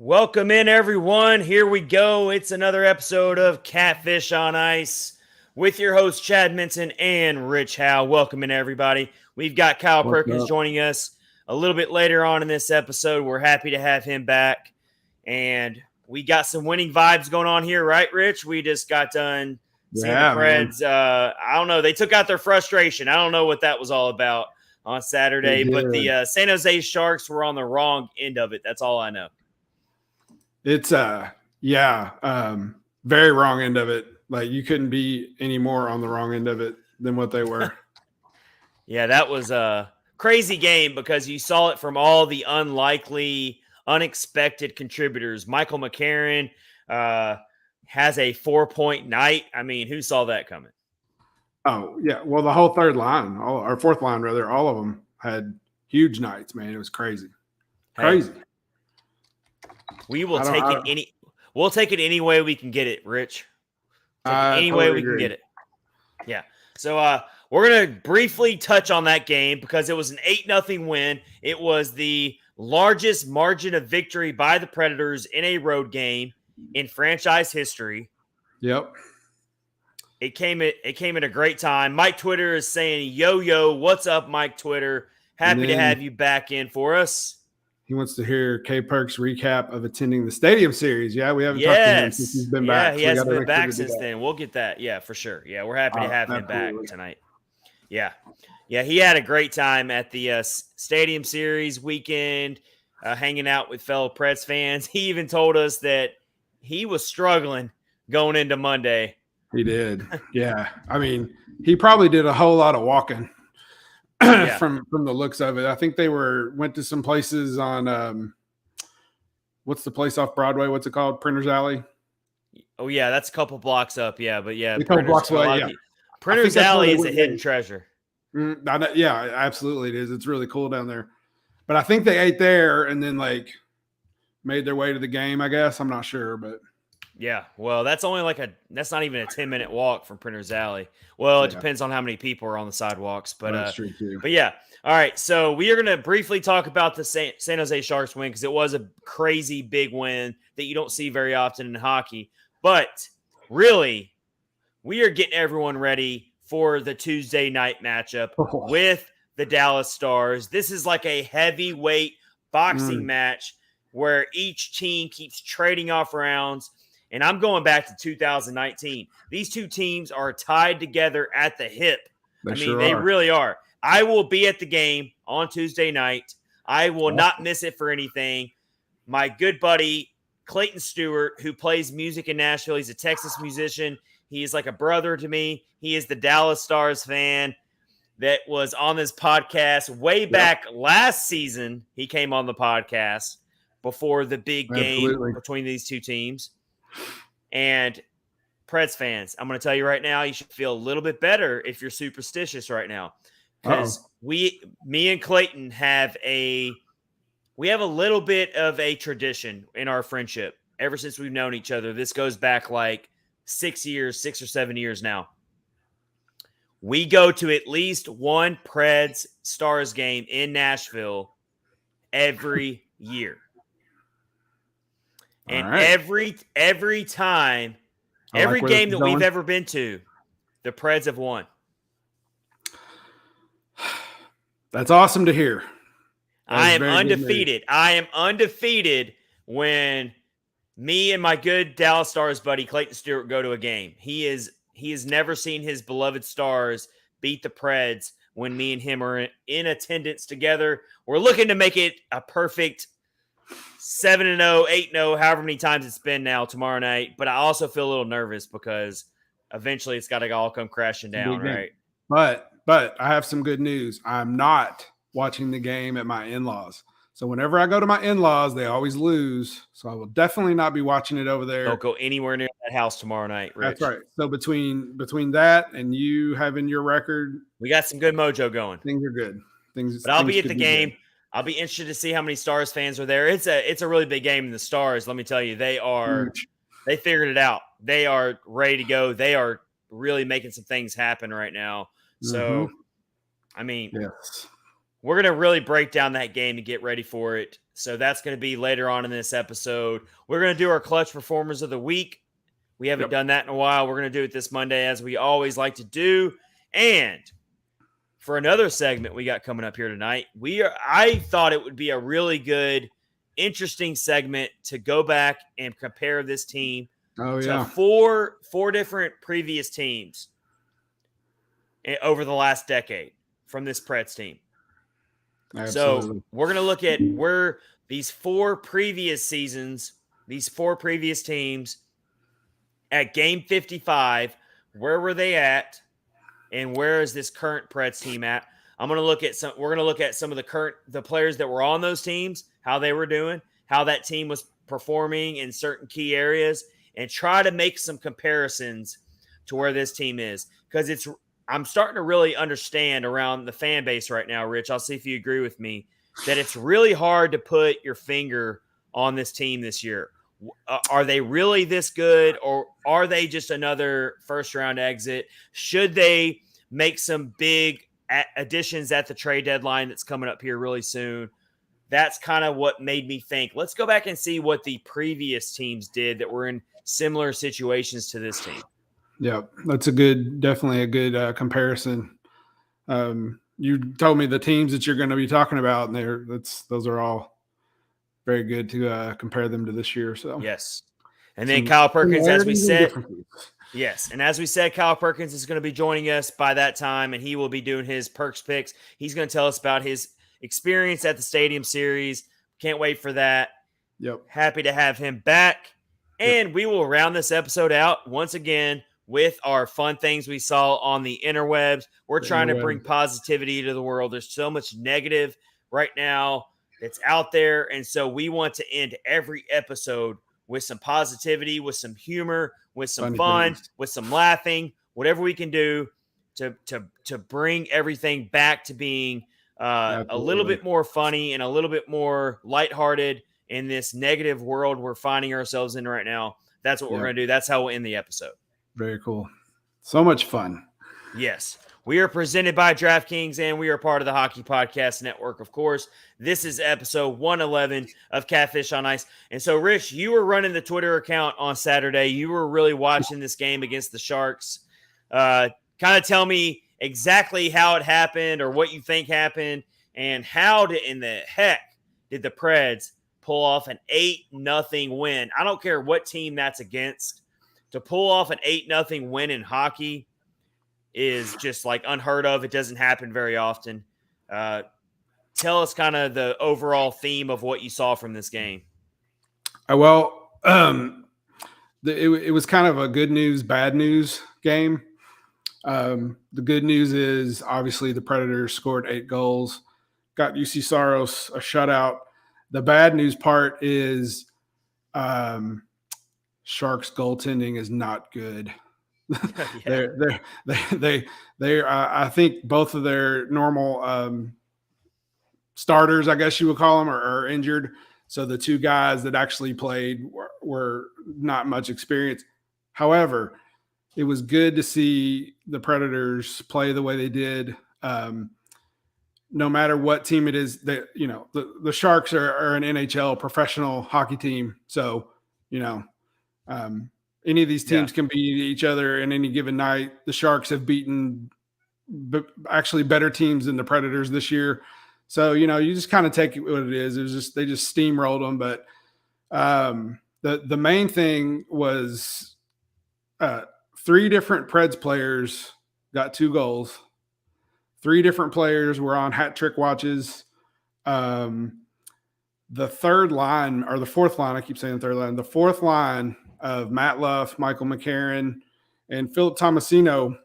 Welcome in, everyone. Here we go. It's another episode of Catfish on Ice with your hosts, Chad Minton and Rich Howe. Welcome in, everybody. We've got Kyle Perkins joining us a little bit later on in this episode. We're happy to have him back. And we got some winning vibes going on here, right, Rich? We just got done seeing the Preds. I don't know. They took out their frustration. I don't know what that was all about on Saturday. But the San Jose Sharks were on the wrong end of it. That's all I know. It's very wrong end of it. Like, you couldn't be any more on the wrong end of it than what they were. Yeah, that was a crazy game because you saw it from all the unlikely, unexpected contributors. Michael McCarron has a 4-point night. I mean, who saw that coming? Oh, yeah. Well, the whole third line, or fourth line, rather, all of them had huge nights, man. It was crazy. Crazy. Hey. We will take it we'll take it any way we can get it, Rich. Any way we can get it. Yeah. So we're going to briefly touch on that game because it was an 8-0 win. It was the largest margin of victory by the Predators in a road game in franchise history. Yep. It came at a great time. Mike Twitter is saying, yo, what's up, Mike Twitter? Happy to have you back in for us. He wants to hear K Perk's recap of attending the Stadium Series. Yeah, we haven't talked to him since he's been back. Yeah, he hasn't been back since then. We'll get that. Yeah, for sure. Yeah, we're happy to have him back tonight. Yeah. Yeah, he had a great time at the Stadium Series weekend, hanging out with fellow Preds fans. He even told us that he was struggling going into Monday. He did. Yeah. I mean, he probably did a whole lot of walking. From the looks of it. I think they went to some places on what's the place off Broadway? What's it called? Printers Alley. Oh yeah, that's a couple blocks up. Yeah, but yeah, a couple blocks away. Yeah. Printers Alley is a hidden treasure. Yeah, absolutely it is. It's really cool down there. But I think they ate there and then made their way to the game. I guess I'm not sure, but. Yeah, well, that's not even a 10-minute walk from Printers Alley. Well, it depends on how many people are on the sidewalks, but that's true too. But yeah, all right. So we are going to briefly talk about the San Jose Sharks win because it was a crazy big win that you don't see very often in hockey. But really, we are getting everyone ready for the Tuesday night matchup with the Dallas Stars. This is like a heavyweight boxing match where each team keeps trading off rounds. And I'm going back to 2019. These two teams are tied together at the hip. They really are. I will be at the game on Tuesday night. I will not miss it for anything. My good buddy, Clayton Stewart, who plays music in Nashville, he's a Texas musician. He is like a brother to me. He is the Dallas Stars fan that was on this podcast way back last season. He came on the podcast before the big game between these two teams. And Preds fans, I'm going to tell you right now, you should feel a little bit better if you're superstitious right now. Because me and Clayton have a little bit of a tradition in our friendship ever since we've known each other. This goes back like 6 or 7 years now. We go to at least one Preds Stars game in Nashville every year. And every time, every game that we've ever been to, the Preds have won. That's awesome to hear. I am undefeated. I am undefeated when me and my good Dallas Stars buddy Clayton Stewart go to a game. He has never seen his beloved Stars beat the Preds when me and him are in attendance together. We're looking to make it a perfect 7-0, 8-0, however many times it's been now tomorrow night. But I also feel a little nervous because eventually it's got to all come crashing down, right? But I have some good news. I'm not watching the game at my in-laws. So whenever I go to my in-laws, they always lose. So I will definitely not be watching it over there. Don't go anywhere near that house tomorrow night, Rich. That's right. So between that and you having your record, we got some good mojo going. Things are good. But I'll be at the game. I'll be interested to see how many Stars fans are there. It's a really big game in the Stars. Let me tell you, they figured it out. They are ready to go. They are really making some things happen right now. So, I mean, we're going to really break down that game and get ready for it. So that's going to be later on in this episode. We're going to do our clutch performers of the week. We haven't done that in a while. We're going to do it this Monday, as we always like to do. And for another segment we got coming up here tonight, I thought it would be a really good, interesting segment to go back and compare this team to four different previous teams over the last decade from this Preds team. Absolutely. So we're going to look at where these four previous seasons, these four previous teams at game 55, where were they at, and where is this current Preds team at? We're going to look at some of the players that were on those teams, how they were doing, how that team was performing in certain key areas, and try to make some comparisons to where this team is. Because I'm starting to really understand around the fan base right now, Rich. I'll see if you agree with me, that it's really hard to put your finger on this team this year. Are they really this good, or are they just another first-round exit? Should they make some big additions at the trade deadline that's coming up here really soon? That's kind of what made me think, let's go back and see what the previous teams did that were in similar situations to this team. Yeah, that's definitely a good comparison. You told me the teams that you're going to be talking about, and those are all very good to compare them to this year. So yes, and then Kyle Perkins, as we said, yes, and as we said, Kyle Perkins is going to be joining us by that time, and he will be doing his Perks picks. He's going to tell us about his experience at the Stadium Series. Can't wait for that. Yep, happy to have him back, and we will round this episode out once again with our fun things we saw on the interwebs. We're trying to bring positivity to the world. There's so much negative right now that's out there. And so we want to end every episode with some positivity, with some humor, with some fun, with some laughing, whatever we can do to bring everything back to being a little bit more funny and a little bit more lighthearted in this negative world we're finding ourselves in right now. That's what we're going to do. That's how we'll end the episode. Very cool. So much fun. Yes. We are presented by DraftKings, and we are part of the Hockey Podcast Network, of course. This is episode 111 of Catfish on Ice. And so, Rich, you were running the Twitter account on Saturday. You were really watching this game against the Sharks. Kind of tell me exactly how it happened or what you think happened, and how in the heck did the Preds pull off an 8-0 win? I don't care what team that's against. To pull off an 8-0 win in hockey is just like unheard of. It doesn't happen very often. Tell us kind of the overall theme of what you saw from this game. Well, it was kind of a good news, bad news game. The good news is obviously the Predators scored 8 goals, got UC Saros a shutout. The bad news part is Sharks goaltending is not good. They're I think both of their normal starters, I guess you would call them, are injured. So the 2 guys that actually played were not much experience. However, it was good to see the Predators play the way they did. No matter what team it is, that the Sharks are an NHL professional hockey team. So any of these teams can beat each other in any given night. The Sharks have beaten actually better teams than the Predators this year. So, you just kind of take it what it is. They just steamrolled them. But the main thing was 3 different Preds players got 2 goals. 3 different players were on hat trick watches. The third line, or the fourth line, I keep saying the third line, the fourth line of Matt Luff, Michael McCarron, and Philip Tomasino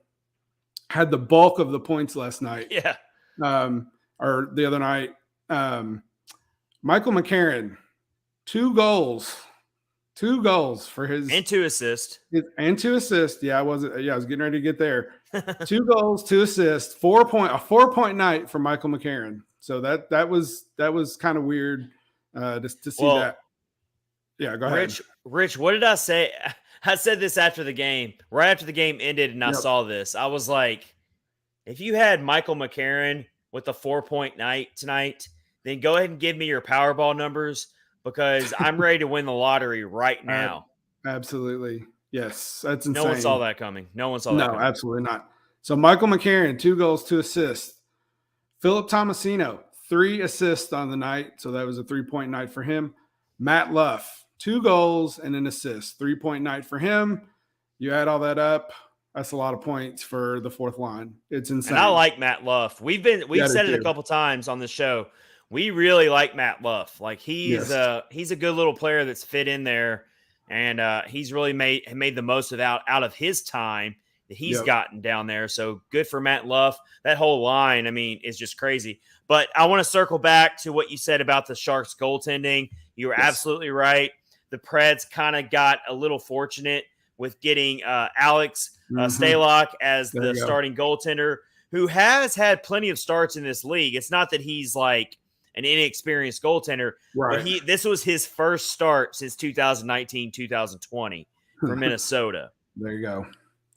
had the bulk of the points last night. Yeah. Or the other night. Michael McCarron, 2 goals for his and 2 assists. And 2 assists. Yeah, I was getting ready to get there. 2 goals, 2 assists, a 4-point night for Michael McCarron. So that was kind of weird to see that. Yeah, go ahead. Rich, what did I say? I said this after the game, right after the game ended, and I saw this. I was like, if you had Michael McCarron with a 4-point night tonight, then go ahead and give me your Powerball numbers because I'm ready to win the lottery right now. Absolutely. Yes, that's insane. No one saw that coming. No, absolutely not. So Michael McCarron, 2 goals, 2 assists. Philip Tomasino, 3 assists on the night. So that was a 3-point night for him. Matt Luff, 2 goals and an assist. 3-point night for him. You add all that up, that's a lot of points for the fourth line. It's insane. And I like Matt Luff. We've said it a couple times on the show. We really like Matt Luff. Like he's a good little player that's fit in there, and he's really made the most out of his time that he's gotten down there. So good for Matt Luff. That whole line, I mean, is just crazy. But I want to circle back to what you said about the Sharks goaltending. You were absolutely right. The Preds kind of got a little fortunate with getting Alex Stalock as the starting goaltender, who has had plenty of starts in this league. It's not that he's like an inexperienced goaltender, but this was his first start since 2019-2020 for Minnesota. There you go.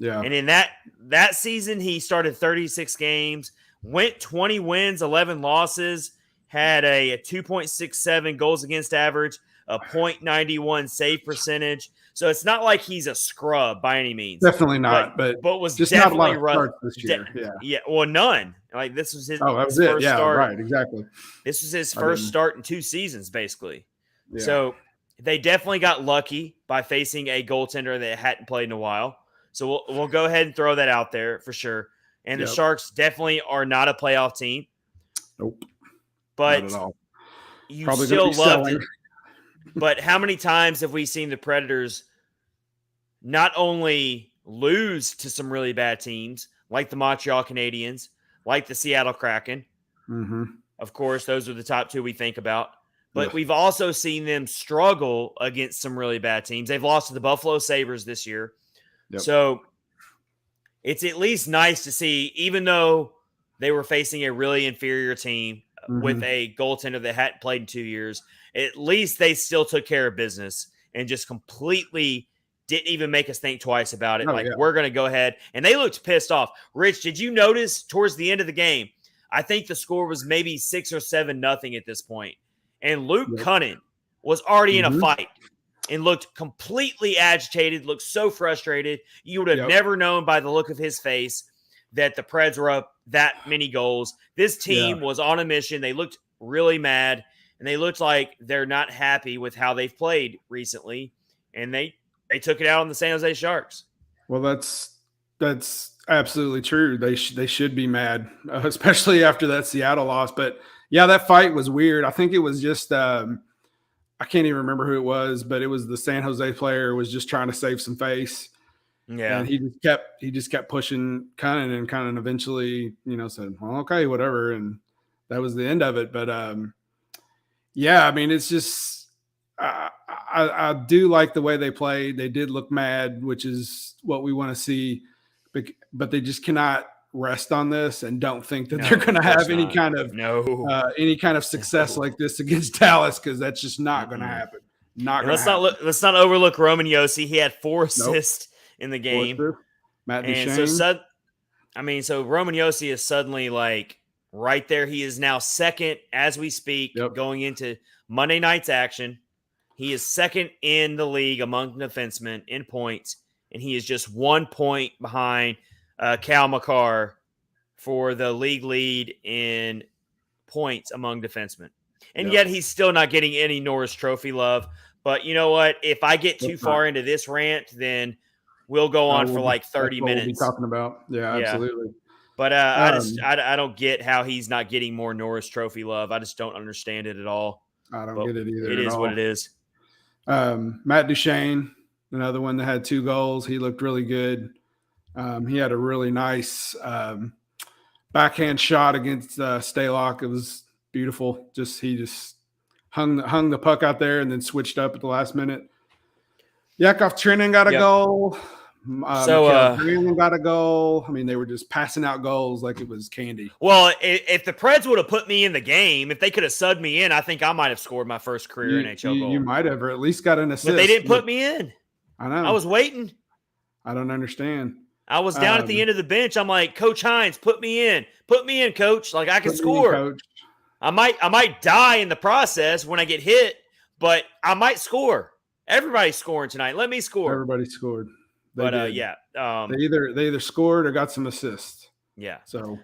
Yeah. And in that season, he started 36 games, went 20 wins, 11 losses, had a 2.67 goals against average, a .91 save percentage. So it's not like he's a scrub by any means. Definitely not, but was just definitely not a lot of starts this year. Yeah. Well, none. Like this was his. That was his it. First Yeah, start. right. Exactly. This was his first start in 2 seasons, basically. Yeah. So they definitely got lucky by facing a goaltender that hadn't played in a while. So we'll go ahead and throw that out there for sure. And the Sharks definitely are not a playoff team. Nope. But not at all. You Probably still loved it. But how many times have we seen the Predators not only lose to some really bad teams like the Montreal Canadiens, like the Seattle Kraken? Mm-hmm. Of course, those are the top 2 we think about. But we've also seen them struggle against some really bad teams. They've lost to the Buffalo Sabres this year. Yep. So it's at least nice to see, even though they were facing a really inferior team with a goaltender that hadn't played in 2 years, at least they still took care of business and just completely didn't even make us think twice about it. We're going to go ahead. And they looked pissed off. Rich, did you notice towards the end of the game, I think the score was maybe 6 or 7-0 at this point. And Luke Cunnin was already in a fight and looked completely agitated, looked so frustrated. You would have never known by the look of his face that the Preds were up that many goals. This team was on a mission. They looked really mad, and they looked like they're not happy with how they've played recently, and they took it out on the San Jose Sharks. Well, that's absolutely true. They should be mad, especially after that Seattle loss. But, yeah, that fight was weird. I think it was just I can't even remember who it was, but it was the San Jose player was just trying to save some face. Yeah. And he just kept pushing Cunnin, and Cunnin eventually, said, well, okay, whatever. And that was the end of it. But yeah, I mean, it's just, I do like the way they played. They did look mad, which is what we want to see, but they just cannot rest on this and don't think that they're going to have any kind of success like this against Dallas, because that's just not going to happen. Let's not overlook Roman Yossi. He had 4 assists in the game. Matt Duchene. So Roman Yossi is suddenly like right there. He is now second as we speak, going into Monday night's action. He is second in the league among defensemen in points, and he is just 1 point behind Cal McCarr for the league lead in points among defensemen. And yet he's still not getting any Norris Trophy love. But you know what? If I get too far into this rant, then we'll go on for like 30 minutes. We'll be talking about. Yeah, absolutely. But I don't get how he's not getting more Norris Trophy love. I just don't understand it at all. I don't get it either. It is what it is. Matt Duchene, another one that had 2 goals. He looked really good. He had a really nice backhand shot against Stalock. It was beautiful. He just hung the puck out there and then switched up at the last minute. Yakov Trenin got a goal. Brandon got a goal. I mean, they were just passing out goals like it was candy. Well, if the Preds would have put me in the game, if they could have subbed me in, I think I might have scored my first career NHL goal. You might have, or at least got an assist. But they didn't put me in. I know. I was waiting. I don't understand. I was down at the end of the bench. I'm like, Coach Hines, put me in. Put me in, Coach. Like, I can score. Coach. I might die in the process when I get hit, but I might score. Everybody's scoring tonight. Let me score. Everybody scored. They either scored or got some assists. Yeah. So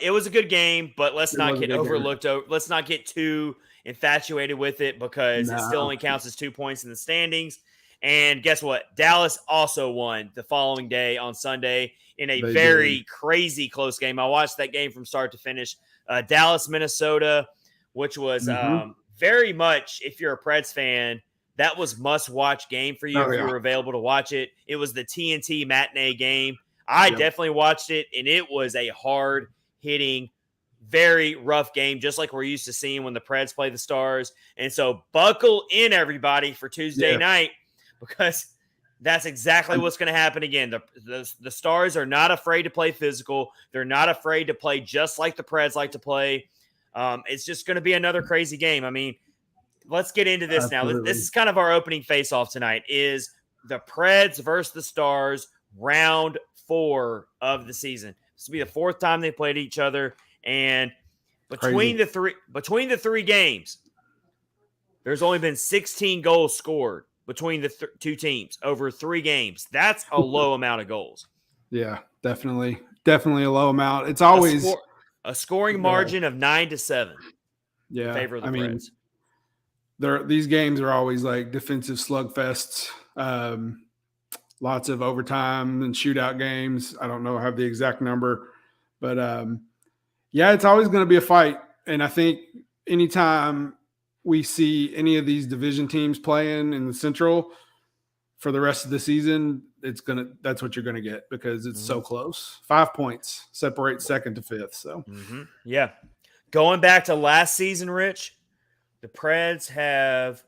it was a good game, but let's not get overlooked. Let's not get too infatuated with it because it still only counts as 2 points in the standings. And guess what? Dallas also won the following day on Sunday in a very crazy close game. I watched that game from start to finish. Dallas, Minnesota, which was very much, if you're a Preds fan, that was must-watch game for you if you were available to watch it. It was the TNT matinee game. I definitely watched it, and it was a hard-hitting, very rough game, just like we're used to seeing when the Preds play the Stars. And so buckle in, everybody, for Tuesday night, because that's exactly what's going to happen again. The Stars are not afraid to play physical. They're not afraid to play just like the Preds like to play. It's just going to be another crazy game. I mean, let's get into this now. This is kind of our opening face-off tonight, is the Preds versus the Stars, round 4 of the season. This will be the 4th time they played each other, and between the three games, there's only been 16 goals scored between the two teams over 3 games. That's a low amount of goals. Yeah, definitely a low amount. It's always a scoring margin of 9-7. Yeah, in favor of the Preds. These games are always like defensive slugfests. Lots of overtime and shootout games. I don't know, I have the exact number, but it's always going to be a fight. And I think anytime we see any of these division teams playing in the Central for the rest of the season, that's what you're going to get because it's so close. 5 points separate 2nd to 5th. So yeah, going back to last season, Rich, the Preds have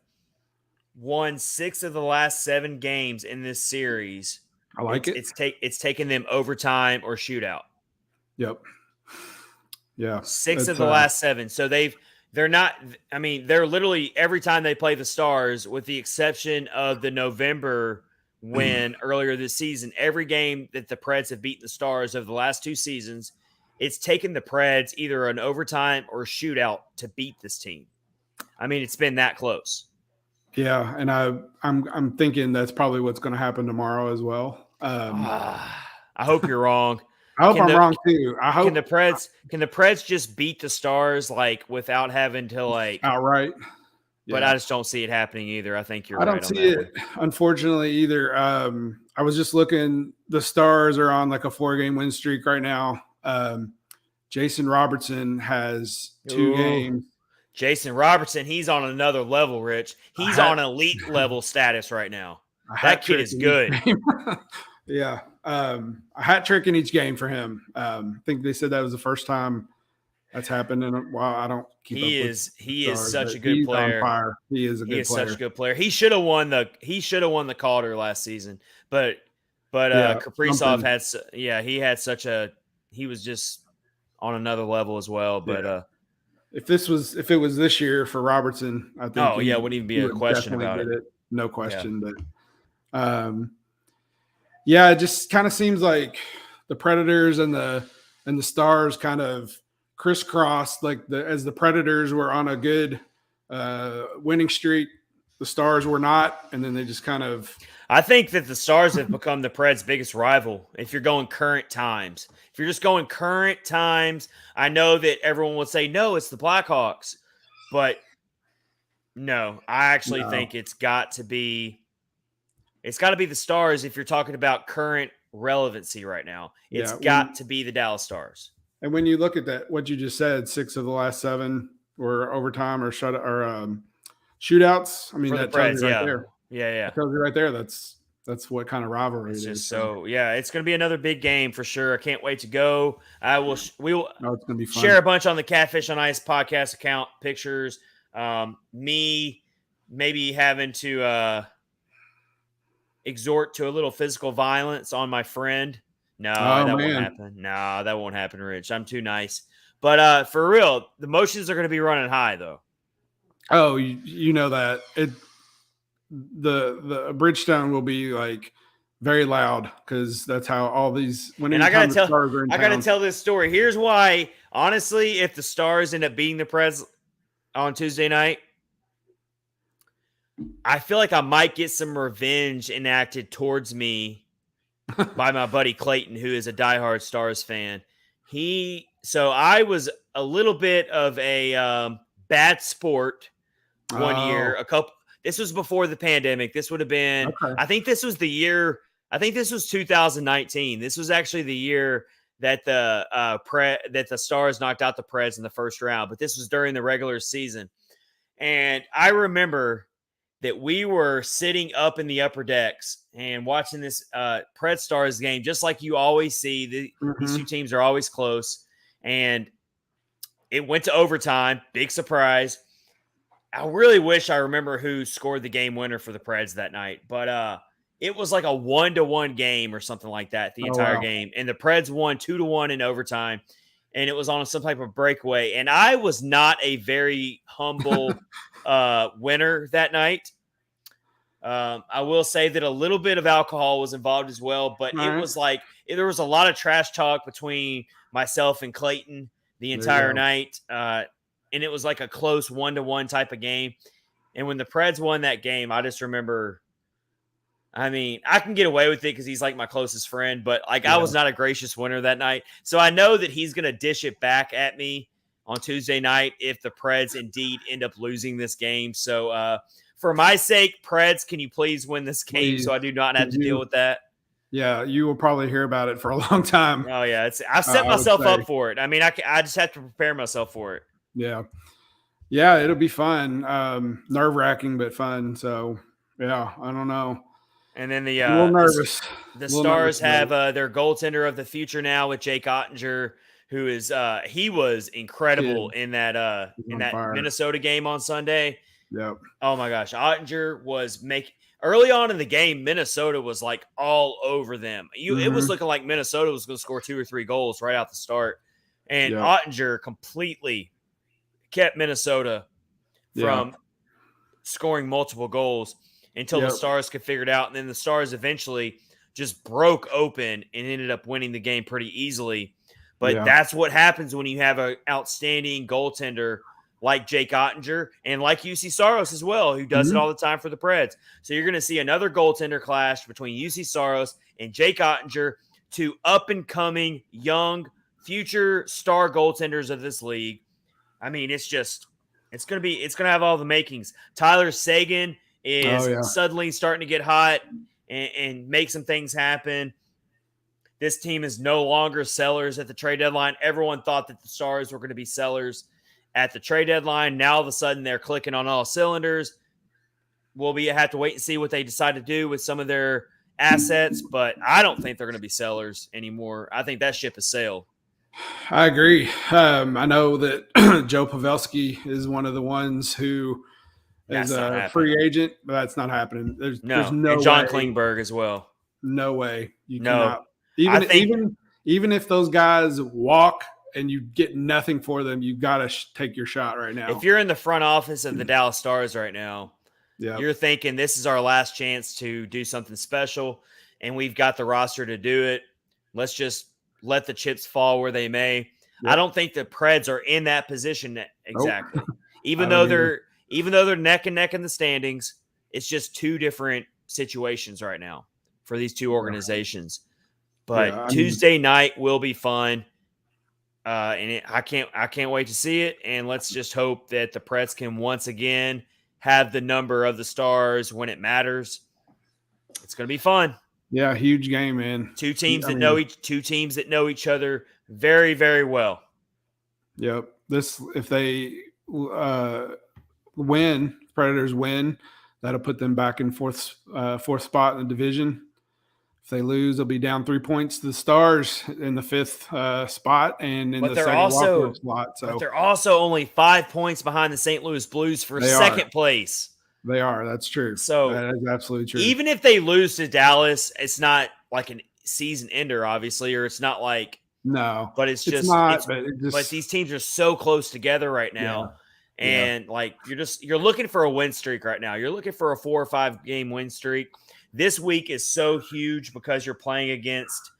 won 6 of the last 7 games in this series. I like it. It's taken them overtime or shootout. Yep. Yeah. 6 of the last 7. So they're literally every time they play the Stars, with the exception of the November win earlier this season, every game that the Preds have beaten the Stars over the last 2 seasons, it's taken the Preds either an overtime or shootout to beat this team. I mean, it's been that close. Yeah, and I'm thinking that's probably what's going to happen tomorrow as well. I hope you're wrong. I hope I'm wrong too. Can the Preds just beat the Stars without having to outright? But I just don't see it happening either. I think you're right. I don't see it, unfortunately, either. I was just looking. The Stars are on a 4-game win streak right now. Jason Robertson has 2 games. Jason Robertson, he's on another level, Rich. He's on elite level status right now. That kid is good. Yeah. A hat trick in each game for him. I think they said that was the first time that's happened in a while. I don't keep he up is with he Stars, is such a good player. On fire. He is such a good player. He should have won the Calder last season. But Kaprizov he was just on another level as well. But if it was this year for Robertson, I think wouldn't even be a question about it. No question. Yeah. But it just kind of seems like the Predators and the Stars kind of crisscrossed. As the Predators were on a good winning streak, the Stars were not, and then they just kind of. I think that the Stars have become the Preds' biggest rival. If you're going current times, if you're just going current times, I know that everyone would say, no, it's the Blackhawks. But no, I actually think it's got to be the Stars if you're talking about current relevancy right now. It's got to be the Dallas Stars. And when you look at that, what you just said, 6 of the last 7 were overtime or shootouts. I mean, that tells you right there. Yeah. That tells you right there. That's what kind of rivalry it is. So it's going to be another big game for sure. I can't wait to go. We will it's going to be fun. Share a bunch on the Catfish on Ice podcast account, pictures. Me maybe having to exhort to a little physical violence on my friend. No, that won't happen. No, that won't happen, Rich. I'm too nice. But for real, the emotions are going to be running high, though. Oh, you know that. The Bridgestone will be very loud because that's how all these. And I gotta tell this story. Here's why. Honestly, if the Stars end up beating the Preds on Tuesday night, I feel like I might get some revenge enacted towards me by my buddy Clayton, who is a diehard Stars fan. So I was a little bit of a bad sport one year. This was before the pandemic. This would have been. Okay. I think this was 2019. This was actually the year that the Stars knocked out the Preds in the first round. But this was during the regular season, and I remember that we were sitting up in the upper decks and watching this Preds Stars game, just like you always see. These two teams are always close, and it went to overtime. Big surprise. I really wish I remember who scored the game winner for the Preds that night, but it was like a 1-1 game or something like that the entire game, and the Preds won 2-1 in overtime, and it was on some type of breakaway. And I was not a very humble winner that night. I will say that a little bit of alcohol was involved as well, but it was like there was a lot of trash talk between myself and Clayton the entire night. And it was like a close 1-1 type of game. And when the Preds won that game, I just remember, I mean, I can get away with it because he's like my closest friend, but I was not a gracious winner that night. So I know that he's going to dish it back at me on Tuesday night if the Preds indeed end up losing this game. So for my sake, Preds, can you please win this game so I do not have to deal with that? Yeah, you will probably hear about it for a long time. Oh, yeah. I've set myself up for it. I mean, I just have to prepare myself for it. Yeah. Yeah, it'll be fun. Nerve-wracking, but fun. So, yeah, I don't know. And then a little nervous. The Stars have their goaltender of the future now with Jake Ottinger, who is he was incredible in that Minnesota game on Sunday. Yep. Oh my gosh, Ottinger was early on in the game. Minnesota was like all over them. It was looking like Minnesota was going to score 2 or 3 goals right out the start, and Ottinger completely kept Minnesota from scoring multiple goals until the Stars could figure it out. And then the Stars eventually just broke open and ended up winning the game pretty easily. But that's what happens when you have an outstanding goaltender like Jake Ottinger and like Yossi Saros as well, who does it all the time for the Preds. So you're going to see another goaltender clash between Yossi Saros and Jake Ottinger, 2 up-and-coming, young, future star goaltenders of this league. I mean, it's going to have all the makings. Tyler Seguin is suddenly starting to get hot and make some things happen. This team is no longer sellers at the trade deadline. Everyone thought that the Stars were going to be sellers at the trade deadline. Now, all of a sudden, they're clicking on all cylinders. We'll have to wait and see what they decide to do with some of their assets, but I don't think they're going to be sellers anymore. I think that ship has sailed. I agree. I know that Joe Pavelski is one of the ones who is a free agent, but that's not happening. There's no and John Klingberg as well. No way. You cannot. Even if those guys walk and you get nothing for them, you got to take your shot right now. If you're in the front office of the Dallas Stars right now, you're thinking this is our last chance to do something special, and we've got the roster to do it. Let's just let the chips fall where they may. Yep. I don't think the Preds are in that position exactly. Nope. Even though they're neck and neck in the standings, it's just 2 different situations right now for these 2 organizations. But Tuesday night will be fun. And I can't wait to see it. And let's just hope that the Preds can once again have the number of the Stars when it matters. It's going to be fun. Yeah, huge game, man. 2 teams that know each other very, very well. Yep. If they win, Predators win, that'll put them back in fourth spot in the division. If they lose, they'll be down 3 points to the Stars in the 5th spot and in the second slot. So. But they're also only 5 points behind the St. Louis Blues for second place. They are. That's true. So that is absolutely true. Even if they lose to Dallas, it's not like a season ender, obviously, or it's not like But it's these teams are so close together right now, and like you're looking for a win streak right now. You're looking for a 4 or 5 game win streak. This week is so huge because you're playing against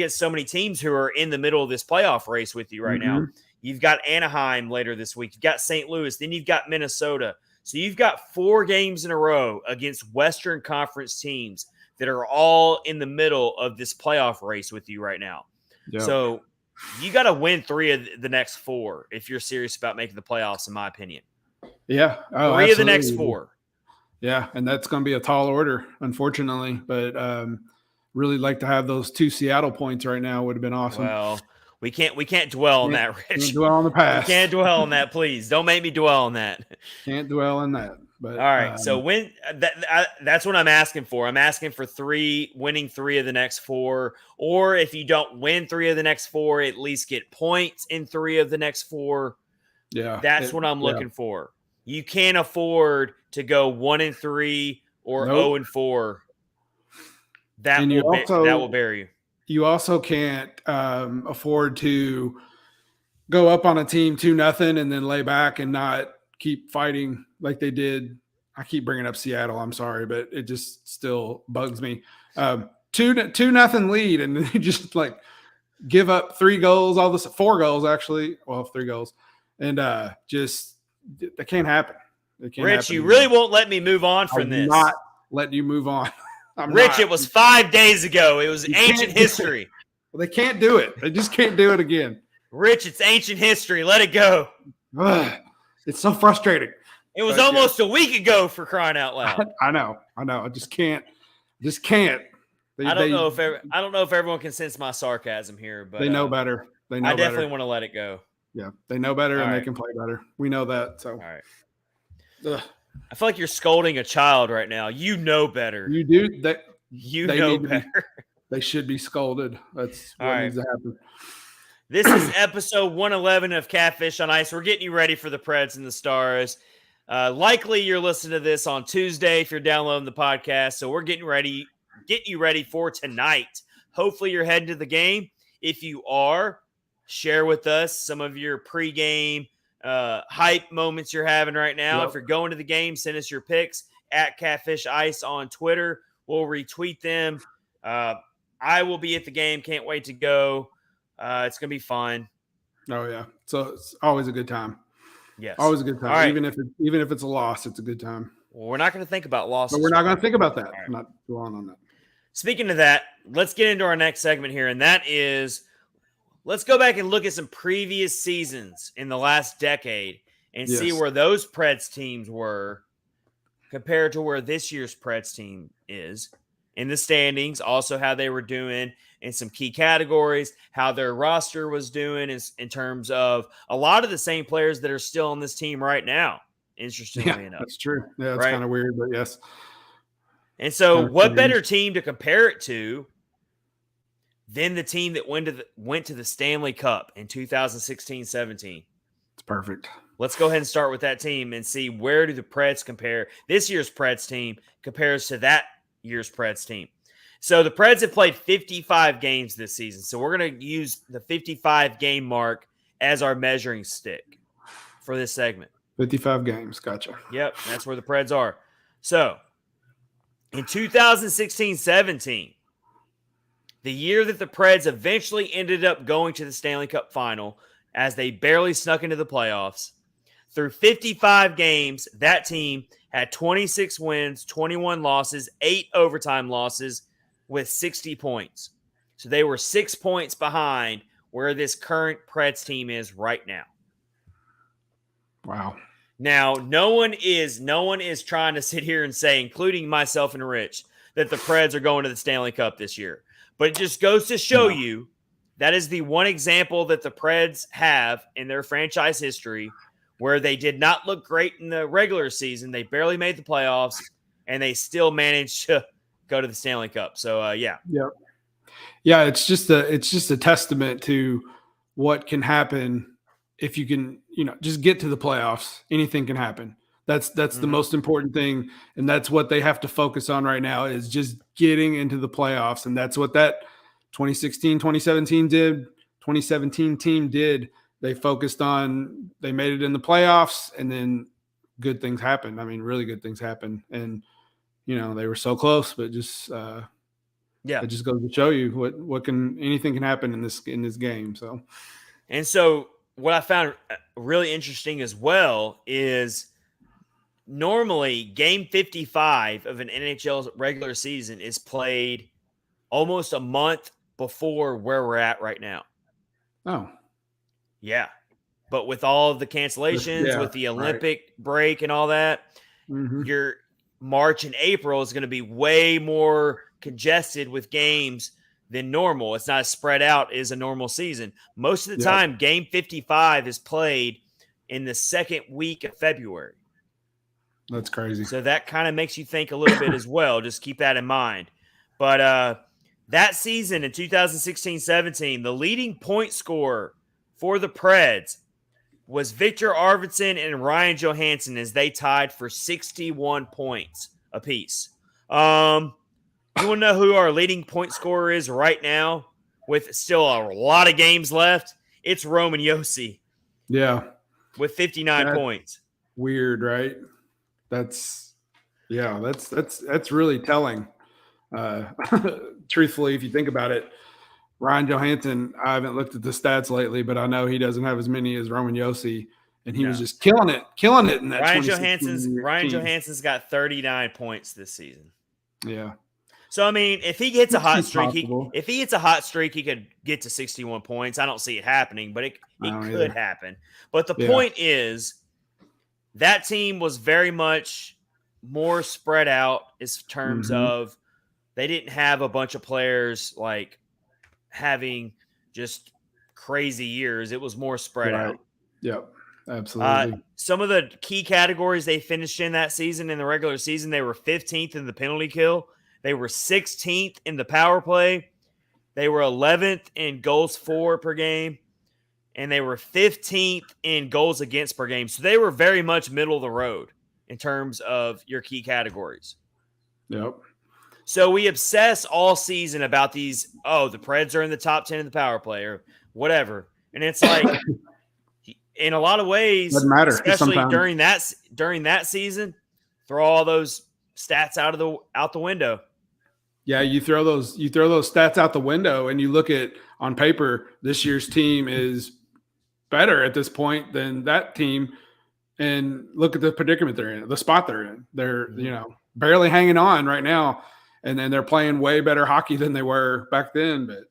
so many teams who are in the middle of this playoff race with you right now. You've got Anaheim later this week. You've got St. Louis. Then you've got Minnesota. So you've got 4 games in a row against Western Conference teams that are all in the middle of this playoff race with you right now. Yep. So you got to win 3 of the next 4 if you're serious about making the playoffs, in my opinion. Yeah. 3 absolutely. Of the next 4. Yeah, and that's going to be a tall order, unfortunately. But really like to have those 2 Seattle points right now. Would have been awesome. Well, we can't dwell on that, Rich. Can't dwell on the past. We can't dwell on that, please. Don't make me dwell on that. Can't dwell on that. But all right, so when that's what I'm asking for. I'm asking for winning 3 of the next 4, or if you don't win 3 of the next 4, at least get points in 3 of the next 4. Yeah, that's what I'm looking for. You can't afford to go 1-3 or 0-4. That will bury you. You also can't afford to go up on a team 2-0 and then lay back and not keep fighting like they did. I keep bringing up Seattle. I'm sorry, but it just still bugs me. 2-0 lead, and then you just like give up 3 goals, 4 goals actually. Well, 3 goals, and just that can't happen. Rich, happen. You really won't let me move on from this. Not let you move on. Rich, it was 5 days ago. It was ancient history. Well, they can't do it. They just can't do it again. Rich, it's ancient history. Let it go. It's so frustrating. It was almost a week ago, for crying out loud. I know. I just can't. I don't know if everyone can sense my sarcasm here, but they know better. I definitely want to let it go. Yeah, they know better and they can play better. We know that. So all right. Ugh. I feel like you're scolding a child right now. You know better. You do. They know better. They should be scolded. That's what needs to happen. This is episode 111 of Catfish on Ice. We're getting you ready for the Preds and the Stars. Likely you're listening to this on Tuesday if you're downloading the podcast. So we're getting you ready for tonight. Hopefully you're heading to the game. If you are, share with us some of your pregame hype moments you're having right now. Yep. If you're going to the game, send us your pics at Catfish Ice on Twitter. We'll retweet them. I will be at the game. Can't wait to go. It's going to be fun. Oh, yeah. So it's always a good time. Yes. Always a good time. Right. Even if it's a loss, it's a good time. Well, we're not going to think about losses. But we're not going to think about that. Right. I'm not dwelling on that. Speaking of that, let's get into our next segment here, and that is let's go back and look at some previous seasons in the last decade and see where those Preds teams were compared to where this year's Preds team is in the standings, also how they were doing in some key categories, how their roster was doing in terms of a lot of the same players that are still on this team right now, interestingly enough. That's true. Yeah, it's kind of weird, but yes. And so what better team to compare it to than the team that went to the Stanley Cup in 2016-17? It's perfect. Let's go ahead and start with that team and see where do the Preds compare. This year's Preds team compares to that year's Preds team. So the Preds have played 55 games this season. So we're going to use the 55 game mark as our measuring stick for this segment. 55 games. Gotcha. Yep. That's where the Preds are. So in 2016-17, the year that the Preds eventually ended up going to the Stanley Cup final as they barely snuck into the playoffs, through 55 games, that team had 26 wins, 21 losses, 8 overtime losses with 60 points. So they were 6 points behind where this current Preds team is right now. Wow. Now, no one is trying to sit here and say, including myself and Rich, that the Preds are going to the Stanley Cup this year. But it just goes to show you that is the one example that the Preds have in their franchise history where they did not look great in the regular season. They barely made the playoffs, and they still managed to go to the Stanley Cup. So, yeah. Yeah, it's just a testament to what can happen if you can, just get to the playoffs. Anything can happen. That's the most important thing, and that's what they have to focus on right now is just getting into the playoffs, and that's what that 2016-2017 team did. They focused on, they made it in the playoffs, and then good things happened. I mean, really good things happened. And they were so close, but just it just goes to show you anything can happen in this game. So, and so what I found really interesting as well is normally game 55 of an NHL regular season is played almost a month before where we're at right now. Oh, yeah. But with all of the cancellations, with the Olympic break and all that, your March and April is going to be way more congested with games than normal. It's not as spread out as a normal season. Most of the time, game 55 is played in the second week of February. That's crazy. So that kind of makes you think a little bit as well. Just keep that in mind. But that season in 2016-17, the leading point scorer for the Preds was Victor Arvidsson and Ryan Johansen as they tied for 61 points apiece. You want to know who our leading point scorer is right now with still a lot of games left? It's Roman Yossi. Yeah. With 59 points. Weird, right? That's really telling. Truthfully, if you think about it, Ryan Johansen, I haven't looked at the stats lately, but I know he doesn't have as many as Roman Yossi, and he was just killing it in that. Ryan Johansen's got 39 points this season. Yeah. So I mean, if he gets a hot streak, he could get to 61 points. I don't see it happening, but it could happen. But the point is, that team was very much more spread out in terms of they didn't have a bunch of players like having just crazy years. It was more spread out. Yep, absolutely. Some of the key categories they finished in that season, in the regular season, they were 15th in the penalty kill. They were 16th in the power play. They were 11th in goals for per game. And they were 15th in goals against per game. So they were very much middle of the road in terms of your key categories. Yep. So we obsess all season about these, the Preds are in the top 10 in the power play or whatever. And it's like, in a lot of ways, doesn't matter, especially during that season, throw all those stats out the window. Yeah, you throw those stats out the window and you look at on paper, this year's team is better at this point than that team, and look at the predicament they're in, the spot they're in. They're barely hanging on right now, and then they're playing way better hockey than they were back then. But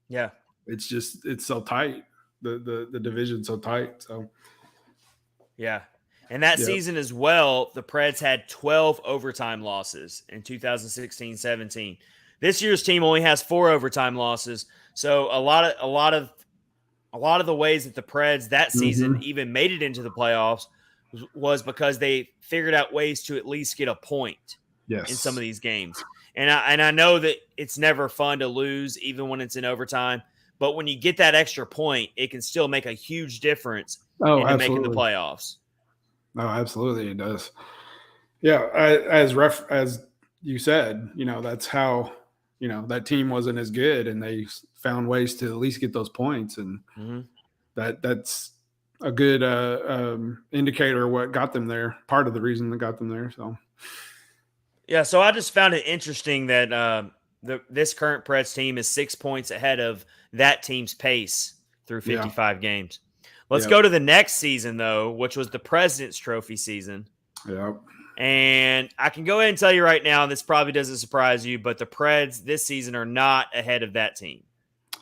yeah, it's so tight. The division's so tight. So yeah. And that season as well, the Preds had 12 overtime losses in 2016-17. This year's team only has 4 overtime losses. So a lot of the ways that the Preds that season even made it into the playoffs was because they figured out ways to at least get a point in some of these games. And I know that it's never fun to lose even when it's in overtime, but when you get that extra point, it can still make a huge difference into making the playoffs. Oh, absolutely, it does. Yeah, as you said, that's how that team wasn't as good, and they found ways to at least get those points, and that's a good indicator of what got them there. Part of the reason that got them there. So, yeah. So I just found it interesting that this current Preds team is 6 points ahead of that team's pace through 55 games. Let's go to the next season, though, which was the President's Trophy season. Yep. And I can go ahead and tell you right now, this probably doesn't surprise you, but the Preds this season are not ahead of that team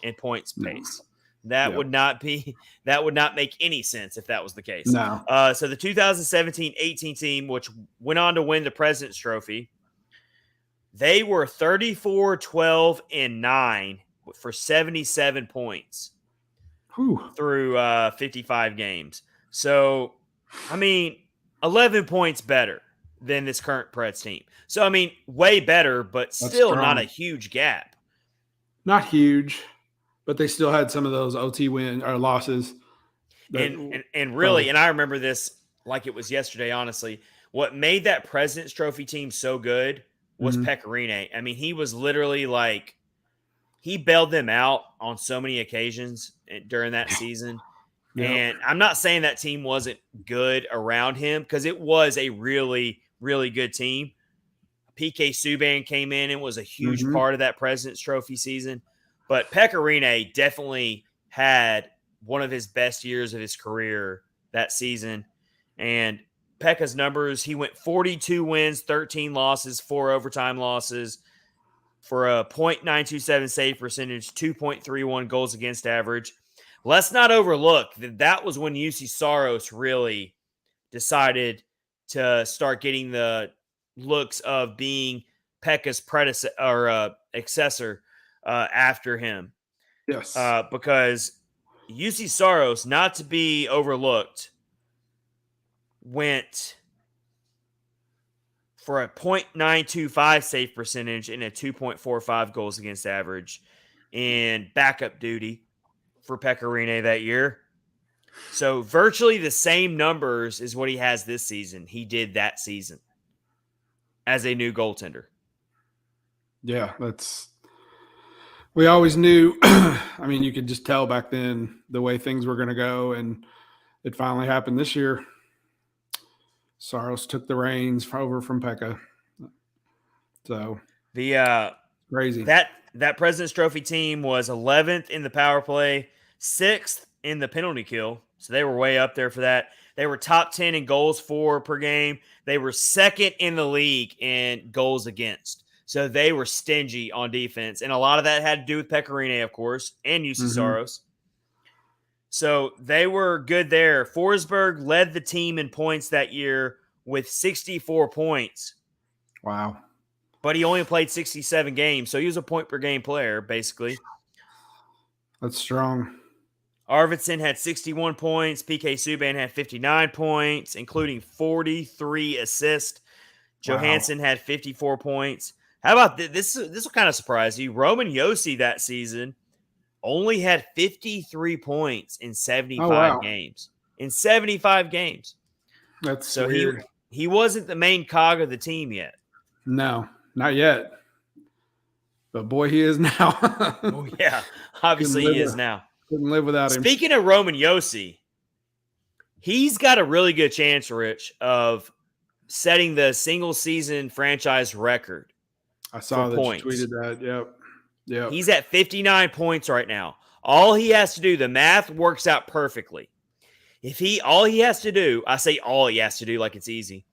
in points pace. That would not make any sense if that was the case. No. So the 2017-18 team, which went on to win the President's Trophy, they were 34-12-9 for 77 points. Through 55 games. So, I mean, 11 points better than this current Preds team. So, I mean, way better, but still not a huge gap. Not huge, but they still had some of those OT win or losses. And really, and I remember this like it was yesterday, honestly. What made that President's Trophy team so good was Pecorine. I mean, he was literally like, he bailed them out on so many occasions during that season. And I'm not saying that team wasn't good around him, because it was a really, really good team. PK Subban came in and was a huge part of that President's Trophy season. But Pekka Rinne definitely had one of his best years of his career that season. And Pekka's numbers, he went 42 wins, 13 losses, 4 overtime losses for a .927 save percentage, 2.31 goals against average. Let's not overlook that was when Yossi Saros really decided to start getting the looks of being Pekka's predecessor or successor after him. Yes. Because Yossi Saros, not to be overlooked, went for a .925 save percentage and a 2.45 goals against average in backup duty for Pekka Rinne that year. So virtually the same numbers is what he has this season. He did that season as a new goaltender. Yeah, we always knew. I mean, you could just tell back then the way things were going to go, and it finally happened this year. Saros took the reins over from Pekka. So the crazy. That President's Trophy team was 11th in the power play, 6th in the penalty kill. So they were way up there for that. They were top 10 in goals for per game. They were second in the league in goals against. So they were stingy on defense. And a lot of that had to do with Pekka Rinne, of course, and Yossi Saros. So they were good there. Forsberg led the team in points that year with 64 points. Wow. But he only played 67 games, so he was a point-per-game player, basically. That's strong. Arvidsson had 61 points. PK Subban had 59 points, including 43 assists. Johansen had 54 points. How about this? This will kind of surprise you. Roman Yossi that season only had 53 points in 75 games. In 75 games. That's so weird. He wasn't the main cog of the team yet. No, not yet. But boy, he is now. Oh, yeah. Obviously, he is now. Couldn't live without him. Speaking of Roman Yossi, he's got a really good chance, Rich, of setting the single-season franchise record. I saw that points. You tweeted that. Yep. He's at 59 points right now. All he has to do, the math works out perfectly. All he has to do, I say all he has to do like it's easy,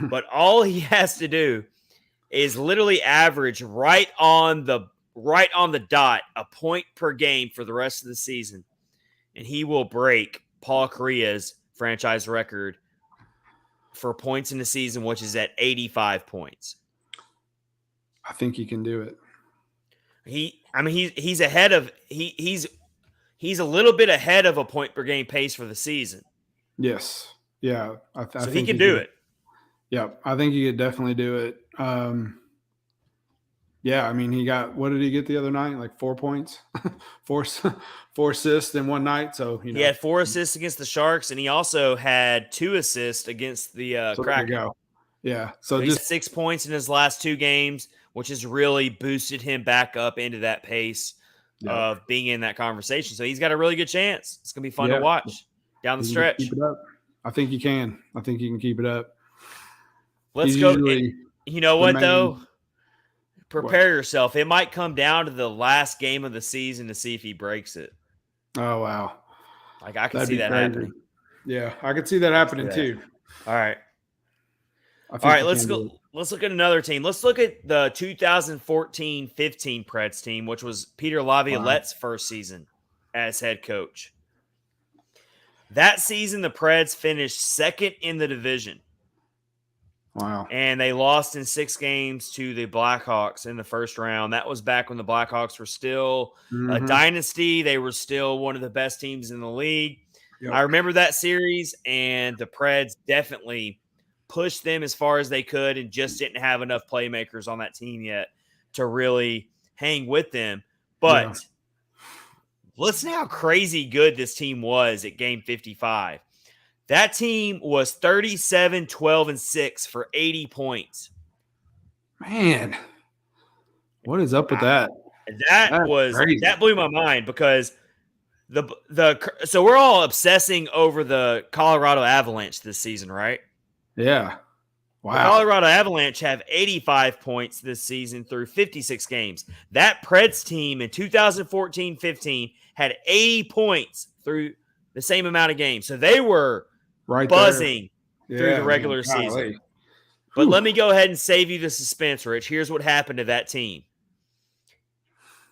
but all he has to do is literally average right on the dot, a point per game for the rest of the season, and he will break Paul Kariya's franchise record for points in the season, which is at 85 points. I think he can do it. He's ahead of he's a little bit ahead of a point per game pace for the season. Yes. Yeah. I think he can do it. Yeah, I think he could definitely do it. Yeah, I mean, what did he get the other night? Like 4 points, four assists in one night. So he had 4 assists against the Sharks, and he also had 2 assists against the Kraken. There you go. Yeah, so he's 6 points in his last 2 games, which has really boosted him back up into that pace of being in that conversation. So he's got a really good chance. It's gonna be fun to watch down the stretch. Keep it up. I think he can. I think he can keep it up. Let's go. You know what, though? Prepare yourself. It might come down to the last game of the season to see if he breaks it. Oh, wow. Like, I can see that happening. Yeah, I could see that happening too. All right. Let's go. Let's look at another team. Let's look at the 2014-15 Preds team, which was Peter Laviolette's first season as head coach. That season, the Preds finished second in the division. Wow. And they lost in 6 games to the Blackhawks in the first round. That was back when the Blackhawks were still a dynasty. They were still one of the best teams in the league. Yep. I remember that series, and the Preds definitely pushed them as far as they could and just didn't have enough playmakers on that team yet to really hang with them. But listen how crazy good this team was at game 55. That team was 37, 12, and 6 for 80 points. Man, what is up with that? That blew my mind because so we're all obsessing over the Colorado Avalanche this season, right? Yeah. Wow. The Colorado Avalanche have 85 points this season through 56 games. That Preds team in 2014-15 had 80 points through the same amount of games. So they were buzzing through the regular season. But let me go ahead and save you the suspense, Rich. Here's what happened to that team.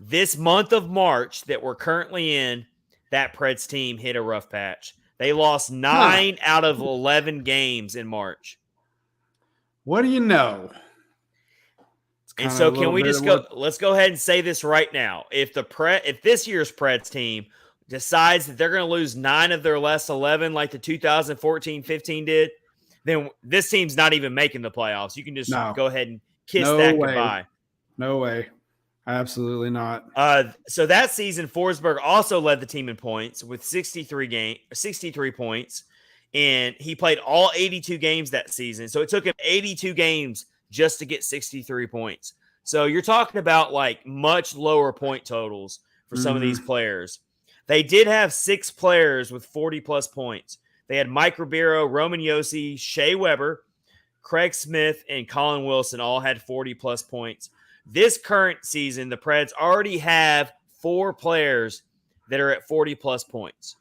This month of March that we're currently in, that Preds team hit a rough patch. They lost 9 out of 11 games in March. What do you know? And so can we just go, let's go ahead and say this right now. If this year's Preds team decides that they're going to lose 9 of their last 11 like the 2014-15 did, then this team's not even making the playoffs. You can just go ahead and kiss that goodbye. No way. Absolutely not. So that season, Forsberg also led the team in points with 63 points, and he played all 82 games that season. So it took him 82 games just to get 63 points. So you're talking about like much lower point totals for some of these players. They did have 6 players with 40-plus points. They had Mike Ribeiro, Roman Yossi, Shea Weber, Craig Smith, and Colin Wilson all had 40-plus points. This current season, the Preds already have 4 players that are at 40-plus points.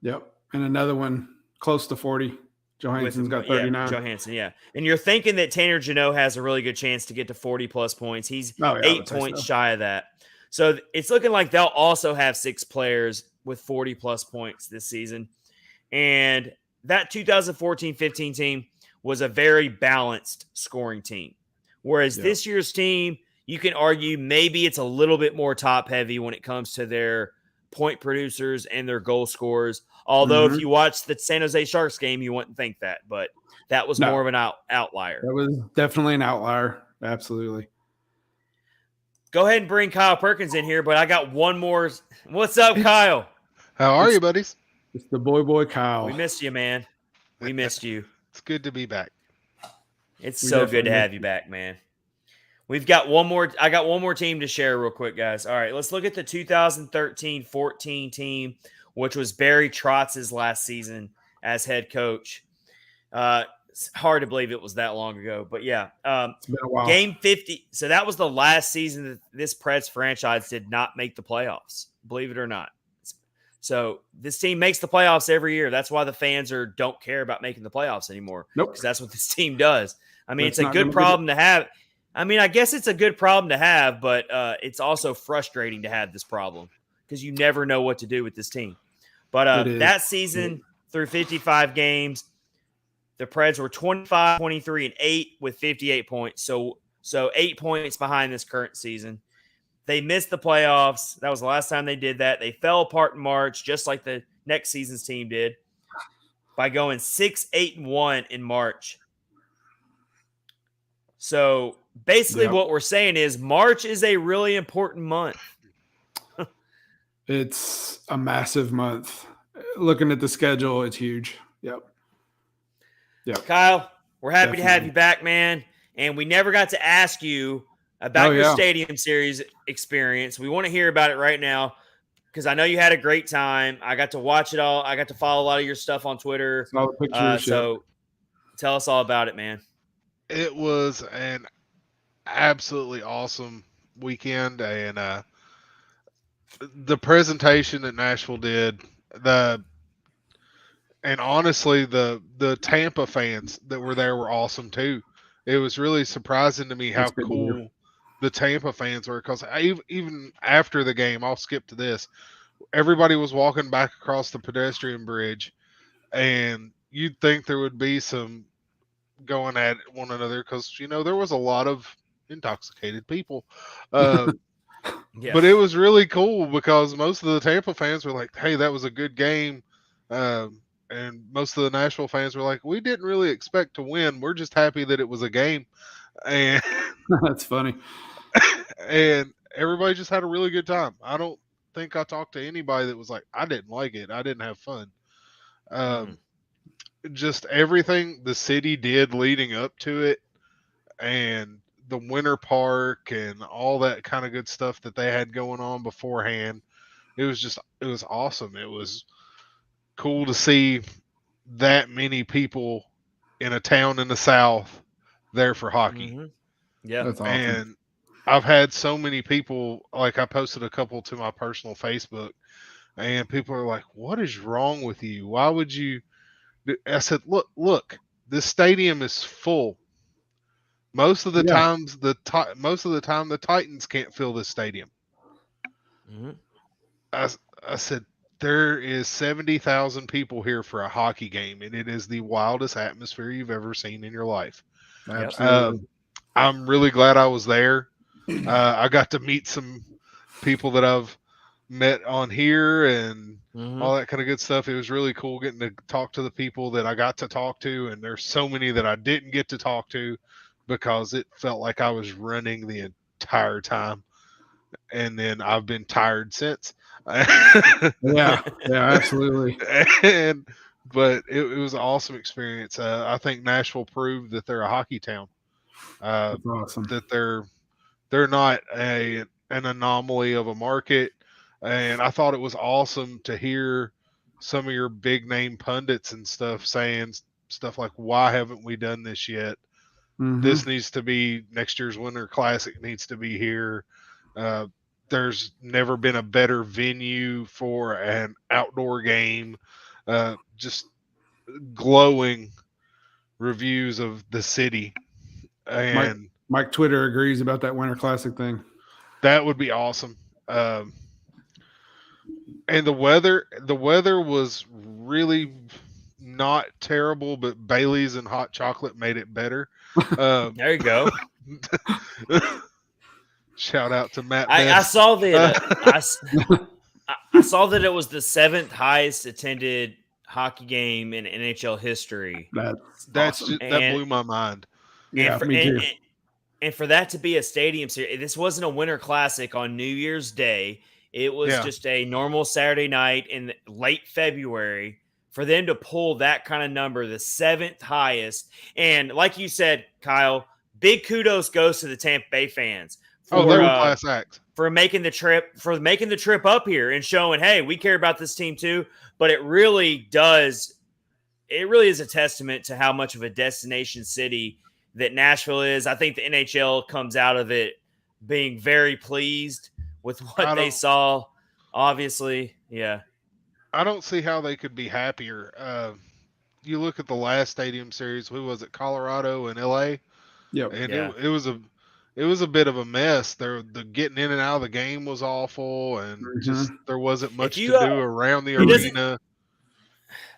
Yep. And another one close to 40. Johansen's got 39. Yeah, Johansen, yeah. And you're thinking that Tanner Jeannot has a really good chance to get to 40-plus points. He's 8 points shy of that. So it's looking like they'll also have 6 players with 40-plus points this season. And that 2014-15 team was a very balanced scoring team. Whereas this year's team, you can argue maybe it's a little bit more top-heavy when it comes to their point producers and their goal scorers. Although if you watch the San Jose Sharks game, you wouldn't think that. But that was more of an outlier. That was definitely an outlier. Absolutely. Go ahead and bring Kyle Perkins in here, but I got one more. What's up, Kyle? How are you, buddies? It's the boy Kyle. We missed you, man. We missed you. It's good to be back. It's so good to have you back, man. We've got one more. I got one more team to share real quick, guys. All right, let's look at the 2013-14 team, which was Barry Trotz's last season as head coach. It's hard to believe it was that long ago, but yeah. It's been a while. Game 50. So that was the last season that this Preds franchise did not make the playoffs, believe it or not. So this team makes the playoffs every year. That's why the fans don't care about making the playoffs anymore. Nope. Because that's what this team does. I mean, it's a good problem to have. I mean, I guess it's a good problem to have, but it's also frustrating to have this problem because you never know what to do with this team. But that season, through 55 games, the Preds were 25, 23, and 8 with 58 points. So 8 points behind this current season. They missed the playoffs. That was the last time they did that. They fell apart in March, just like the next season's team did, by going 6-8-1 in March. So basically what we're saying is March is a really important month. It's a massive month. Looking at the schedule, it's huge. Yep. Kyle, we're happy to have you back, man. And we never got to ask you about your Stadium Series experience. We want to hear about it right now because I know you had a great time. I got to watch it all. I got to follow a lot of your stuff on Twitter. So tell us all about it, man. It was an absolutely awesome weekend, and the presentation that Nashville did, and honestly, the Tampa fans that were there were awesome too. It was really surprising to me how cool the Tampa fans were, because even after the game, I'll skip to this, everybody was walking back across the pedestrian bridge, and you'd think there would be some going at one another because, there was a lot of intoxicated people. But it was really cool because most of the Tampa fans were like, hey, that was a good game. And most of the Nashville fans were like, we didn't really expect to win. We're just happy that it was a game. And that's funny. And everybody just had a really good time. I don't think I talked to anybody that was like, I didn't like it. I didn't have fun. Just everything the city did leading up to it, and the Winter Park and all that kind of good stuff that they had going on beforehand. It was awesome. It was cool to see that many people in a town in the South there for hockey. Mm-hmm. Yeah, That's awesome. And I've had so many people, like I posted a couple to my personal Facebook, and people are like, "What is wrong with you? Why would you?" I said, "Look, this stadium is full. Most of the times, most of the time, the Titans can't fill this stadium." mm-hmm. I said, there is 70,000 people here for a hockey game, and it is the wildest atmosphere you've ever seen in your life. Absolutely. I'm really glad I was there. I got to meet some people that I've met on here and all that kind of good stuff. It was really cool getting to talk to the people that I got to talk to, and there's so many that I didn't get to talk to because it felt like I was running the entire time, and then I've been tired since. Yeah, absolutely. But it was an awesome experience. I think Nashville proved that they're a hockey town. That's awesome. That they're not an anomaly of a market. And I thought it was awesome to hear some of your big name pundits and stuff saying stuff like, "Why haven't we done this yet? This needs to be next year's Winter Classic needs to be here. There's never been a better venue for an outdoor game." Just glowing reviews of the city. And Mike Twitter agrees about that Winter Classic thing. That would be awesome. And the weather was really not terrible, but Bailey's and hot chocolate made it better. There you go. Shout out to Matt. I saw that. I saw that it was the 7th highest attended hockey game in NHL history. That's awesome. That blew my mind. Yeah, me too. And for that to be a stadium series, this wasn't a Winter Classic on New Year's Day. It was just a normal Saturday night in late February. For them to pull that kind of number, the 7th highest, and like you said, Kyle, big kudos goes to the Tampa Bay fans. They were class acts for making the trip up here and showing, hey, we care about this team too. But it really is a testament to how much of a destination city that Nashville is. I think the NHL comes out of it being very pleased with what they saw. Obviously, yeah. I don't see how they could be happier. You look at the last stadium series. Who was it? Colorado and LA. Yeah, and it was a bit of a mess. The getting in and out of the game was awful, and just there wasn't much to do around the arena.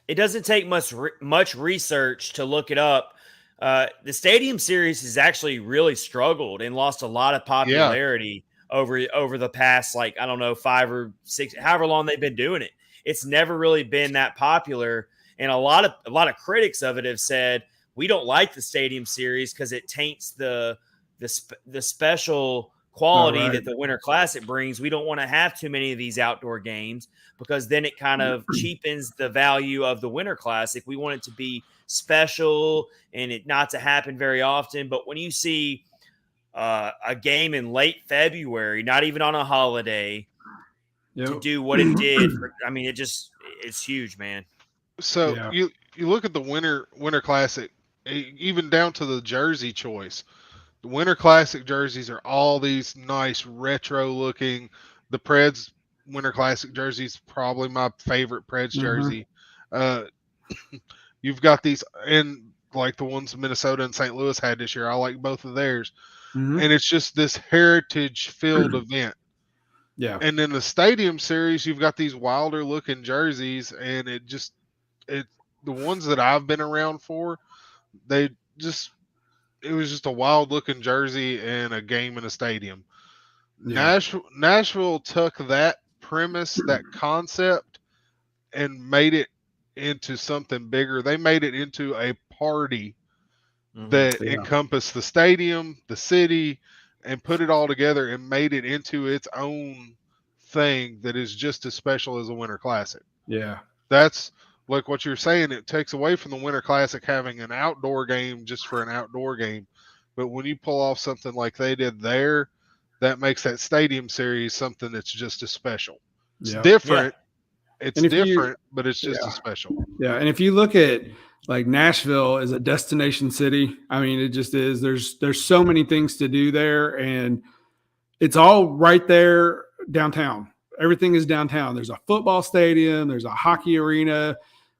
It doesn't take much research to look it up. The stadium series has actually really struggled and lost a lot of popularity over the past, 5 or 6, however long they've been doing it. It's never really been that popular, and a lot of critics of it have said we don't like the stadium series because it taints the special quality that the Winter Classic brings. We don't want to have too many of these outdoor games because then it kind of cheapens the value of the Winter Classic. We want it to be special and it not to happen very often. But when you see a game in late February, not even on a holiday, to do what it did, it's huge, man. So you look at the Winter Classic, even down to the jersey choice. The Winter Classic jerseys are all these nice retro looking. The Preds Winter Classic jersey is probably my favorite Preds jersey. You've got these, and like the ones Minnesota and St. Louis had this year. I like both of theirs. And it's just this heritage filled event. Yeah. And in the stadium series, you've got these wilder looking jerseys, and the ones that I've been around for, it was just a wild looking jersey and a game in a stadium. Yeah. Nashville took that premise, that concept, and made it into something bigger. They made it into a party that encompassed the stadium, the city, and put it all together and made it into its own thing that is just as special as a Winter Classic. Yeah. That's like what you're saying. It takes away from the Winter Classic having an outdoor game just for an outdoor game. But when you pull off something like they did there, that makes that stadium series something that's just as special. It's different. It's different, but it's just as special. Yeah, and if you look at like Nashville is a destination city, I mean, it just is. There's so many things to do there, and it's all right there downtown. Everything is downtown. There's a football stadium, there's a hockey arena,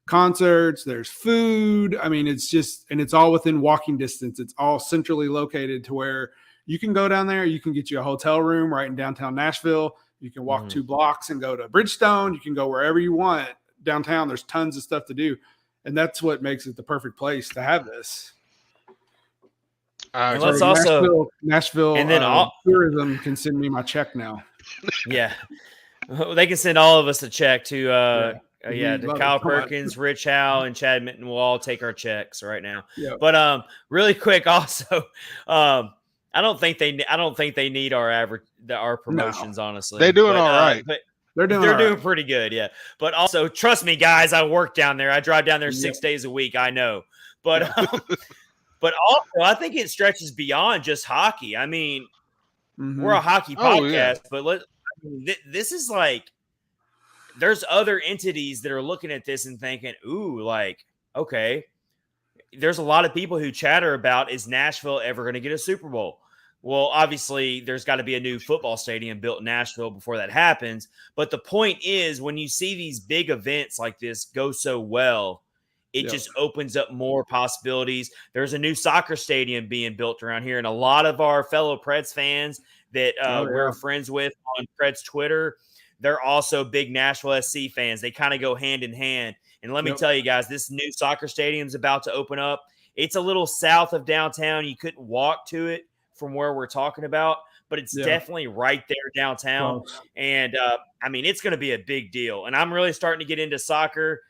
concerts, there's food. I mean, it's just, and it's all within walking distance. It's all centrally located to where you can go down there. You can get you a hotel room right in downtown Nashville. You can walk 2 blocks and go to Bridgestone. You can go wherever you want downtown. There's tons of stuff to do. And that's what makes it the perfect place to have this. And let's also Nashville and then tourism can send me my check now. Yeah. They can send all of us a check to to Kyle Perkins, Rich Howe, and Chad Minton. We'll all take our checks right now. Yeah. But really quick, also, I don't think they need our promotions. Honestly, they're doing all right. But they're doing pretty good. Yeah. But also, trust me, guys, I work down there. I drive down there 6 days a week. I know. But but also, I think it stretches beyond just hockey. I mean, we're a hockey podcast, but this is like, there's other entities that are looking at this and thinking, ooh, like, okay, there's a lot of people who chatter about, is Nashville ever going to get a Super Bowl? Well, obviously, there's got to be a new football stadium built in Nashville before that happens. But the point is, when you see these big events like this go so well, it just opens up more possibilities. There's a new soccer stadium being built around here, and a lot of our fellow Preds fans that we're friends with on Preds Twitter, they're also big Nashville SC fans. They kind of go hand in hand. And let me tell you guys, this new soccer stadium is about to open up. It's a little south of downtown. You couldn't walk to it from where we're talking about, but it's definitely right there downtown. And I mean, it's going to be a big deal. And I'm really starting to get into soccer.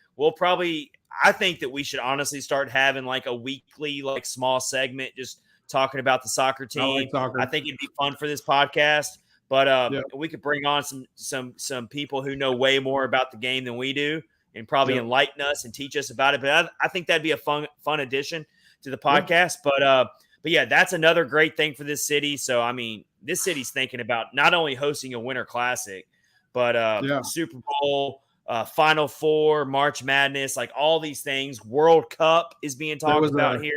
I think that we should honestly start having like a weekly, like small segment, just talking about the soccer team. I think it'd be fun for this podcast, but we could bring on some people who know way more about the game than we do, and probably enlighten us and teach us about it. But I think that'd be a fun addition to the podcast. But yeah, that's another great thing for this city. So, I mean, this city's thinking about not only hosting a Winter Classic, but Super Bowl, Final Four, March Madness, like all these things. World Cup is being talked about here.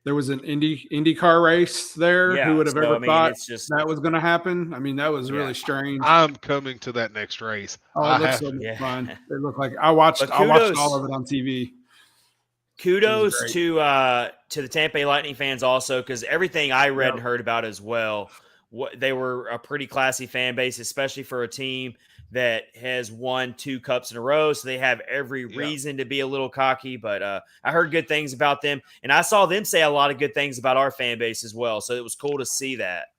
There was an IndyCar race there. Who would have ever thought that was going to happen? I mean, that was really strange. I'm coming to that next race. Oh, it looks so much fun. It looked like I watched all of it on TV. Kudos to the Tampa Bay Lightning fans also, because everything I read and heard about as well, they were a pretty classy fan base, especially for a team that has won 2 cups in a row. So they have every reason to be a little cocky, but I heard good things about them, and I saw them say a lot of good things about our fan base as well. So it was cool to see that.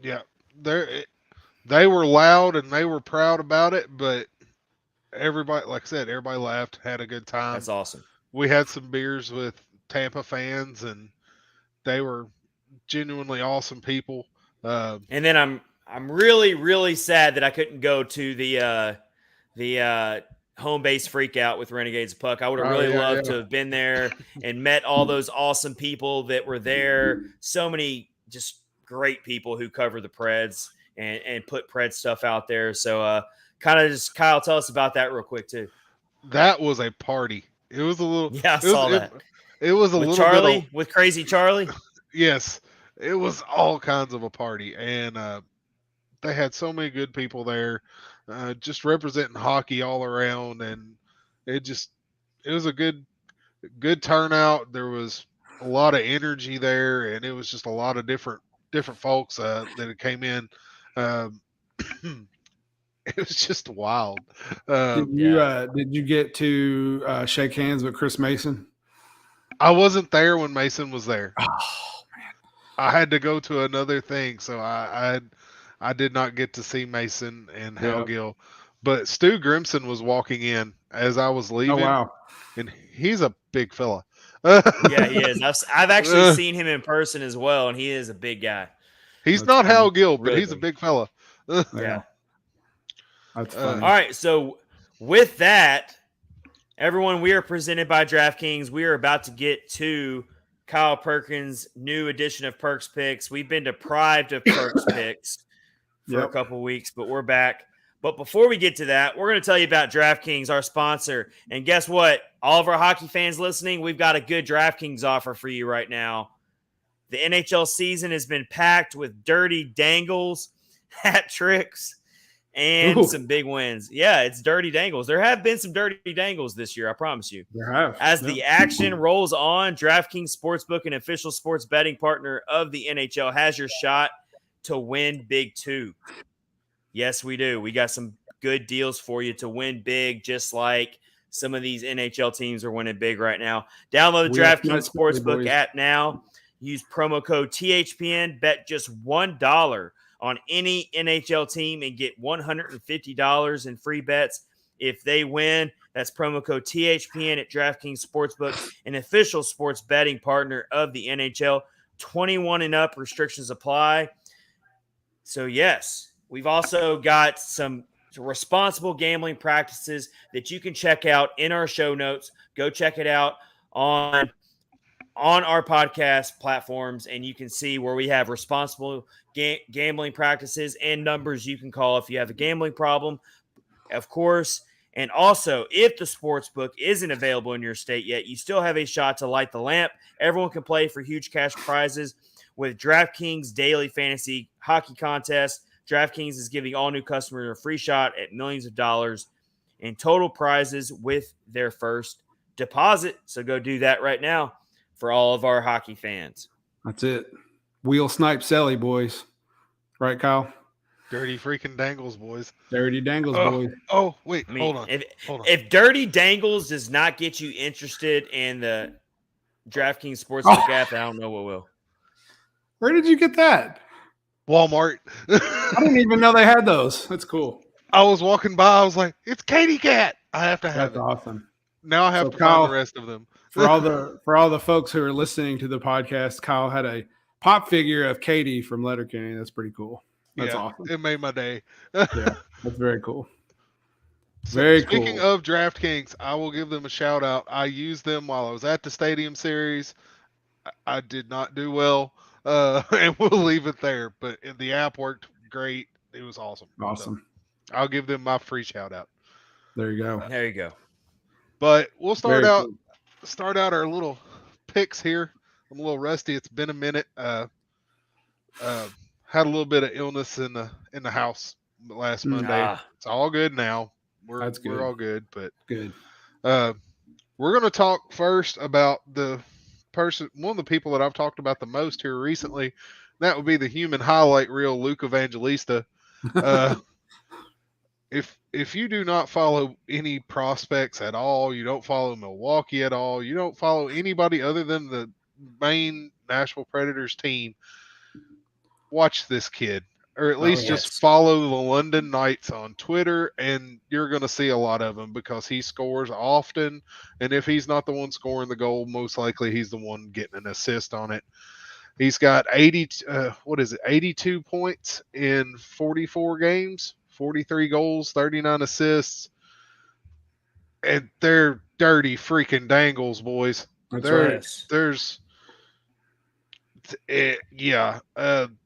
Yeah, they were loud and they were proud about it, but everybody, like I said, everybody laughed, had a good time. That's awesome. We had some beers with Tampa fans, and they were genuinely awesome people. And then I'm really, really sad that I couldn't go to the home base freakout with Renegades Puck. I would have really loved to have been there and met all those awesome people that were there. So many just great people who cover the Preds and put Preds stuff out there. So kind of just, Kyle, tell us about that real quick too. That was a party. It was a little. Yeah, I saw that. It was a with little Charlie, bit with Crazy Charlie. Yes, it was all kinds of a party, and they had so many good people there, just representing hockey all around, and it was a good turnout. There was a lot of energy there, and it was just a lot of different folks that came in. It was just wild. Did you get to shake hands with Chris Mason? I wasn't there when Mason was there. Oh man, I had to go to another thing, so I did not get to see Mason and Hal Gill. But Stu Grimson was walking in as I was leaving. Oh wow, and he's a big fella. Yeah, he is. I've actually seen him in person as well, and he is a big guy. He's not Hal Gill, but he's a big fella. Yeah. That's funny. All right, so with that, everyone, we are presented by DraftKings. We are about to get to Kyle Perkins' new edition of Perks Picks. We've been deprived of Perks Picks for a couple weeks, but we're back. But before we get to that, we're going to tell you about DraftKings, our sponsor. And guess what? All of our hockey fans listening, we've got a good DraftKings offer for you right now. The NHL season has been packed with dirty dangles, hat tricks, and some big wins. Yeah, it's dirty dangles. There have been some dirty dangles this year, I promise you. There have. As the action rolls on, DraftKings Sportsbook, an official sports betting partner of the NHL, has your shot to win big too. Yes, we do. We got some good deals for you to win big, just like some of these NHL teams are winning big right now. Download the DraftKings Sportsbook app now. Use promo code THPN. Bet just $1 on any NHL team and get $150 in free bets if they win. That's promo code THPN at DraftKings Sportsbook, an official sports betting partner of the NHL. 21 and up, restrictions apply. So, yes, we've also got some responsible gambling practices that you can check out in our show notes. Go check it out on our podcast platforms, and you can see where we have responsible gambling practices and numbers you can call if you have a gambling problem, of course. And also, if the sports book isn't available in your state yet, you still have a shot to light the lamp. Everyone can play for huge cash prizes with DraftKings Daily Fantasy Hockey Contest. DraftKings is giving all new customers a free shot at millions of dollars in total prizes with their first deposit. So go do that right now for all of our hockey fans. That's it. Wheel snipe Sally, boys. Right, Kyle? Dirty freaking dangles, boys. Dirty dangles, boys. Oh, wait. Hold on. If Dirty Dangles does not get you interested in the DraftKings Sportsbook app, I don't know what will. Where did you get that? Walmart. I didn't even know they had those. That's cool. I was walking by. I was like, it's Katie Cat. I have to have it. That's awesome. Now I have to find the rest of them. For all the folks who are listening to the podcast, Kyle had a pop figure of Katie from Letterkenny. That's pretty cool. That's awesome. It made my day. Yeah, that's very cool. Speaking of DraftKings, I will give them a shout out. I used them while I was at the Stadium Series. I did not do well, and we'll leave it there. But the app worked great. It was awesome. Awesome. So I'll give them my free shout out. There you go. There you go. But we'll start out our little picks here. I'm a little rusty. It's been a minute. Had a little bit of illness in the house last Monday. It's all good now. We're all good, but good. We're going to talk first about one of the people that I've talked about the most here recently. That would be the human highlight reel, Luke Evangelista. If you do not follow any prospects at all, you don't follow Milwaukee at all, you don't follow anybody other than the main Nashville Predators team, watch this kid, or at least just follow the London Knights on Twitter, and you're going to see a lot of him because he scores often. And if he's not the one scoring the goal, most likely he's the one getting an assist on it. He's got 82 points in 44 games, 43 goals, 39 assists. And they're dirty freaking dangles, boys. That's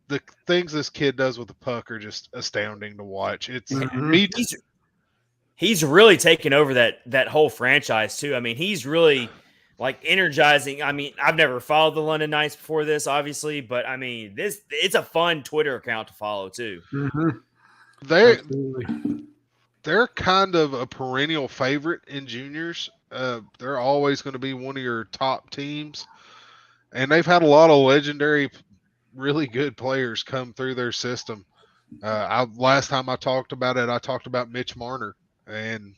the things this kid does with the puck are just astounding to watch. It's he's really taken over that whole franchise too. I mean, he's really like energizing. I mean, I've never followed the London Knights before this, obviously, but I mean, it's a fun Twitter account to follow too. Mm-hmm. They're kind of a perennial favorite in juniors. They're always going to be one of your top teams, and they've had a lot of legendary, really good players come through their system. Last time I talked about it, I talked about Mitch Marner and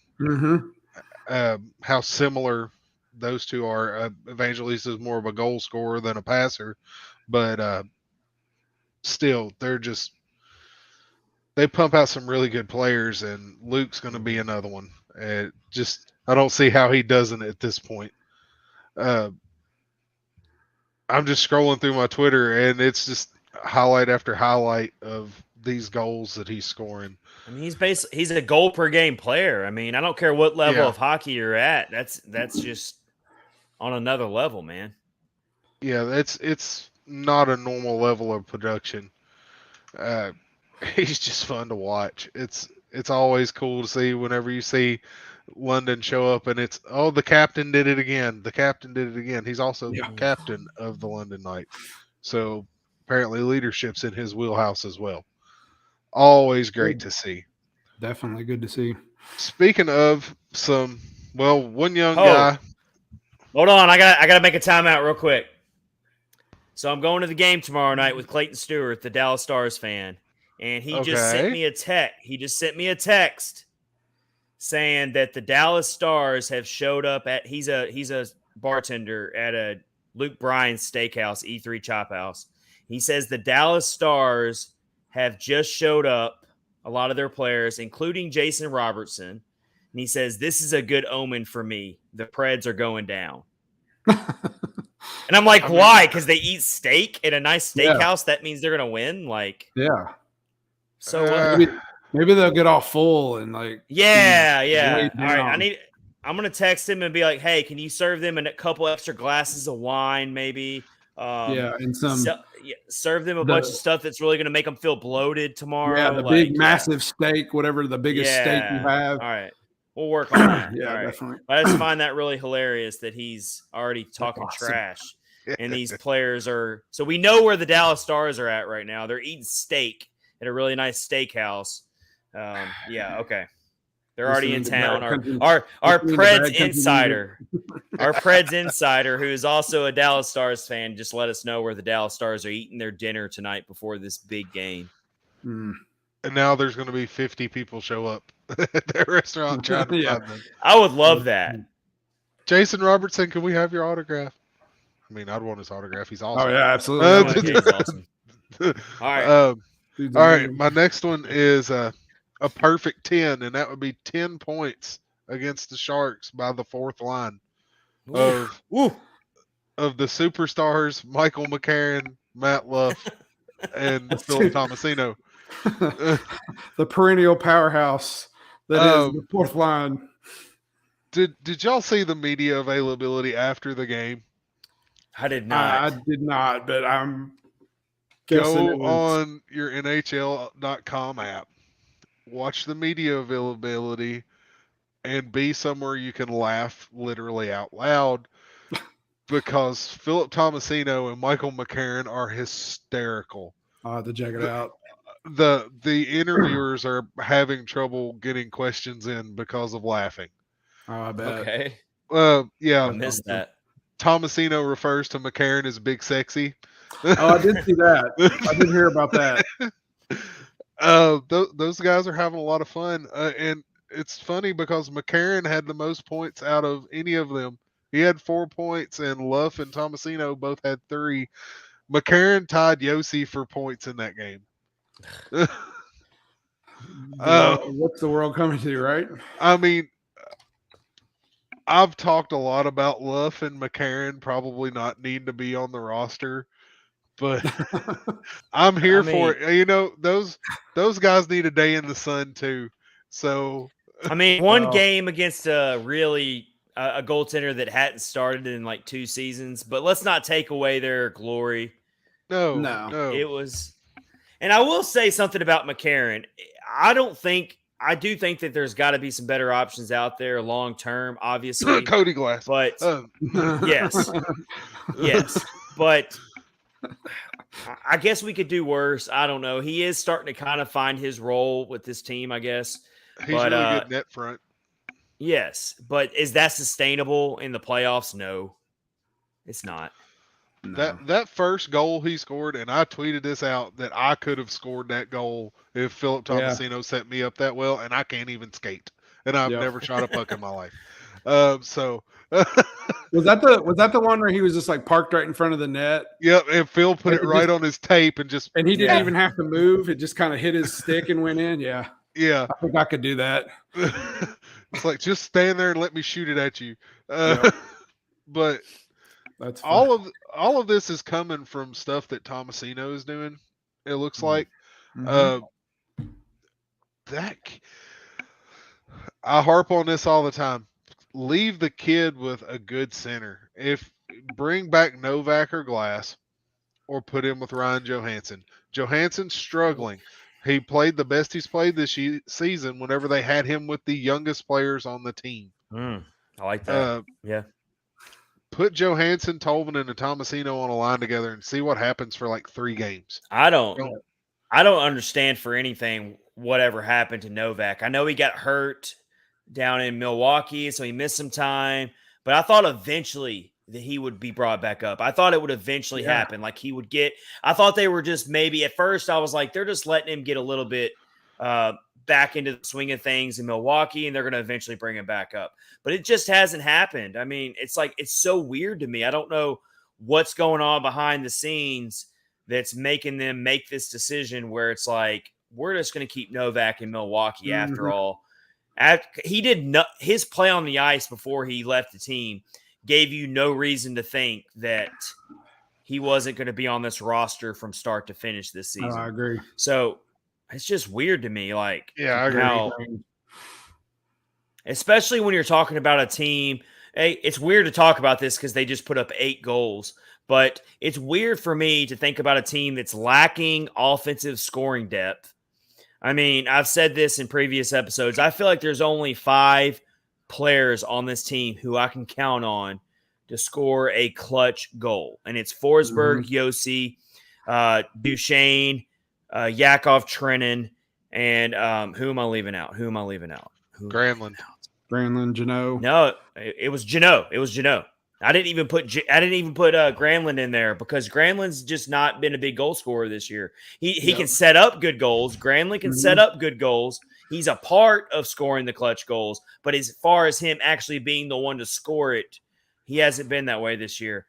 how similar those two are. Evangelista is more of a goal scorer than a passer, but still, they pump out some really good players, and Luke's going to be another one. I don't see how he doesn't at this point. I'm just scrolling through my Twitter, and it's just highlight after highlight of these goals that he's scoring. I mean, he's a goal per game player. I mean, I don't care what level of hockey you're at. That's just on another level, man. Yeah, it's not a normal level of production. He's just fun to watch. It's it's always cool to see whenever you see London show up and it's, oh, the captain did it again. The captain did it again. He's also the captain of the London Knights. So apparently leadership's in his wheelhouse as well. Always great to see. Definitely good to see. Speaking of one young guy. Hold on, I gotta make a timeout real quick. So I'm going to the game tomorrow night with Clayton Stewart, the Dallas Stars fan, and he just sent me a text. He just sent me a text saying that the Dallas Stars have showed up at. He's a bartender at a Luke Bryan steakhouse, E3 Chop House. He says the Dallas Stars have just showed up. A lot of their players, including Jason Robertson, and he says this is a good omen for me. The Preds are going down. And I'm like, why? Because they eat steak at a nice steakhouse. That means they're gonna win. Like, So maybe they'll get all full and like, yeah. All right, I'm gonna text him and be like, hey, can you serve them a couple extra glasses of wine, maybe? And some serve them a bunch of stuff that's really gonna make them feel bloated tomorrow. Yeah, the big massive steak, whatever the biggest steak you have. All right. We'll work on that. Definitely. But I just find that really hilarious that he's already talking trash. And these players are – so we know where the Dallas Stars are at right now. They're eating steak at a really nice steakhouse. Okay. They're already in town. Our Preds insider, who is also a Dallas Stars fan, just let us know where the Dallas Stars are eating their dinner tonight before this big game. And now there's going to be 50 people show up at their restaurant trying to find them. I would love that. Jason Robertson, can we have your autograph? I mean, I'd want his autograph. He's awesome. Oh, yeah, absolutely. He's awesome. All right. All right. My next one is a perfect 10, and that would be 10 points against the Sharks by the fourth line of the superstars, Michael McCarron, Matt Luff, and Philip Tomasino. The perennial powerhouse that is the fourth line. Did y'all see the media availability after the game? I did not. I did not, but I'm go on your NHL.com app, watch the media availability, and be somewhere you can laugh literally out loud because Philip Tomasino and Michael McCarron are hysterical. To check it out. The interviewers are having trouble getting questions in because of laughing. I bet. Okay. I missed that. Tomasino refers to McCarron as Big Sexy. I did see that. I did hear about that. Those guys are having a lot of fun. And it's funny because McCarron had the most points out of any of them. He had 4 points, and Luff and Tomasino both had 3. McCarron tied Yossi for points in that game. What's the world coming to, right? I mean, I've talked a lot about Luff and McCarron probably not needing to be on the roster, but I'm here for it. You know, those guys need a day in the sun too. So I mean, one game against a goaltender that hadn't started in like 2 seasons, but let's not take away their glory. No. It was. And I will say something about McCarron. I do think that there's got to be some better options out there long term, obviously. Cody Glass. But yes. But I guess we could do worse. I don't know. He is starting to kind of find his role with this team, I guess. He's really good net front. Yes. But is that sustainable in the playoffs? No, it's not. No. That first goal he scored, and I tweeted this out, that I could have scored that goal if Philip Tomasino set me up that well, and I can't even skate, and I've never shot a puck in my life. So was that the one where he was just like parked right in front of the net? Yep, and Phil put it right on his tape and he didn't even have to move. It just kind of hit his stick and went in. Yeah. I think I could do that. It's like, just stand there and let me shoot it at you. But that's all of this is coming from stuff that Tomasino is doing. It looks like that. I harp on this all the time. Leave the kid with a good center. Bring back Novak or Glass, or put him with Ryan Johansen. Johansen's struggling. He played the best he's played this season whenever they had him with the youngest players on the team. I like that. Yeah. Put Johansen, Tolvin, and Tomasino on a line together and see what happens for like 3 games. I don't understand for anything whatever happened to Novak. I know he got hurt down in Milwaukee, so he missed some time. But I thought eventually that he would be brought back up. I thought it would eventually happen. Like he would get – I thought they were just maybe – at first I was like, they're just letting him get a little bit back into the swing of things in Milwaukee, and they're going to eventually bring him back up. But it just hasn't happened. I mean, it's like it's so weird to me. I don't know what's going on behind the scenes that's making them make this decision where it's like, we're just going to keep Novak in Milwaukee after all. He did his play on the ice before he left the team gave you no reason to think that he wasn't going to be on this roster from start to finish this season. I agree. So it's just weird to me. Like, yeah, I agree. Especially when you're talking about a team. Hey, it's weird to talk about this because they just put up 8 goals. But it's weird for me to think about a team that's lacking offensive scoring depth. I mean, I've said this in previous episodes. I feel like there's only 5 players on this team who I can count on to score a clutch goal. And it's Forsberg, Yossi, Duchesne, Yakov Trenin, and who am I leaving out? Granlund. Janot. No, it was Janot. I didn't even put Granlund in there because Granlund's just not been a big goal scorer this year. He can set up good goals. Granlund can set up good goals. He's a part of scoring the clutch goals, but as far as him actually being the one to score it, he hasn't been that way this year.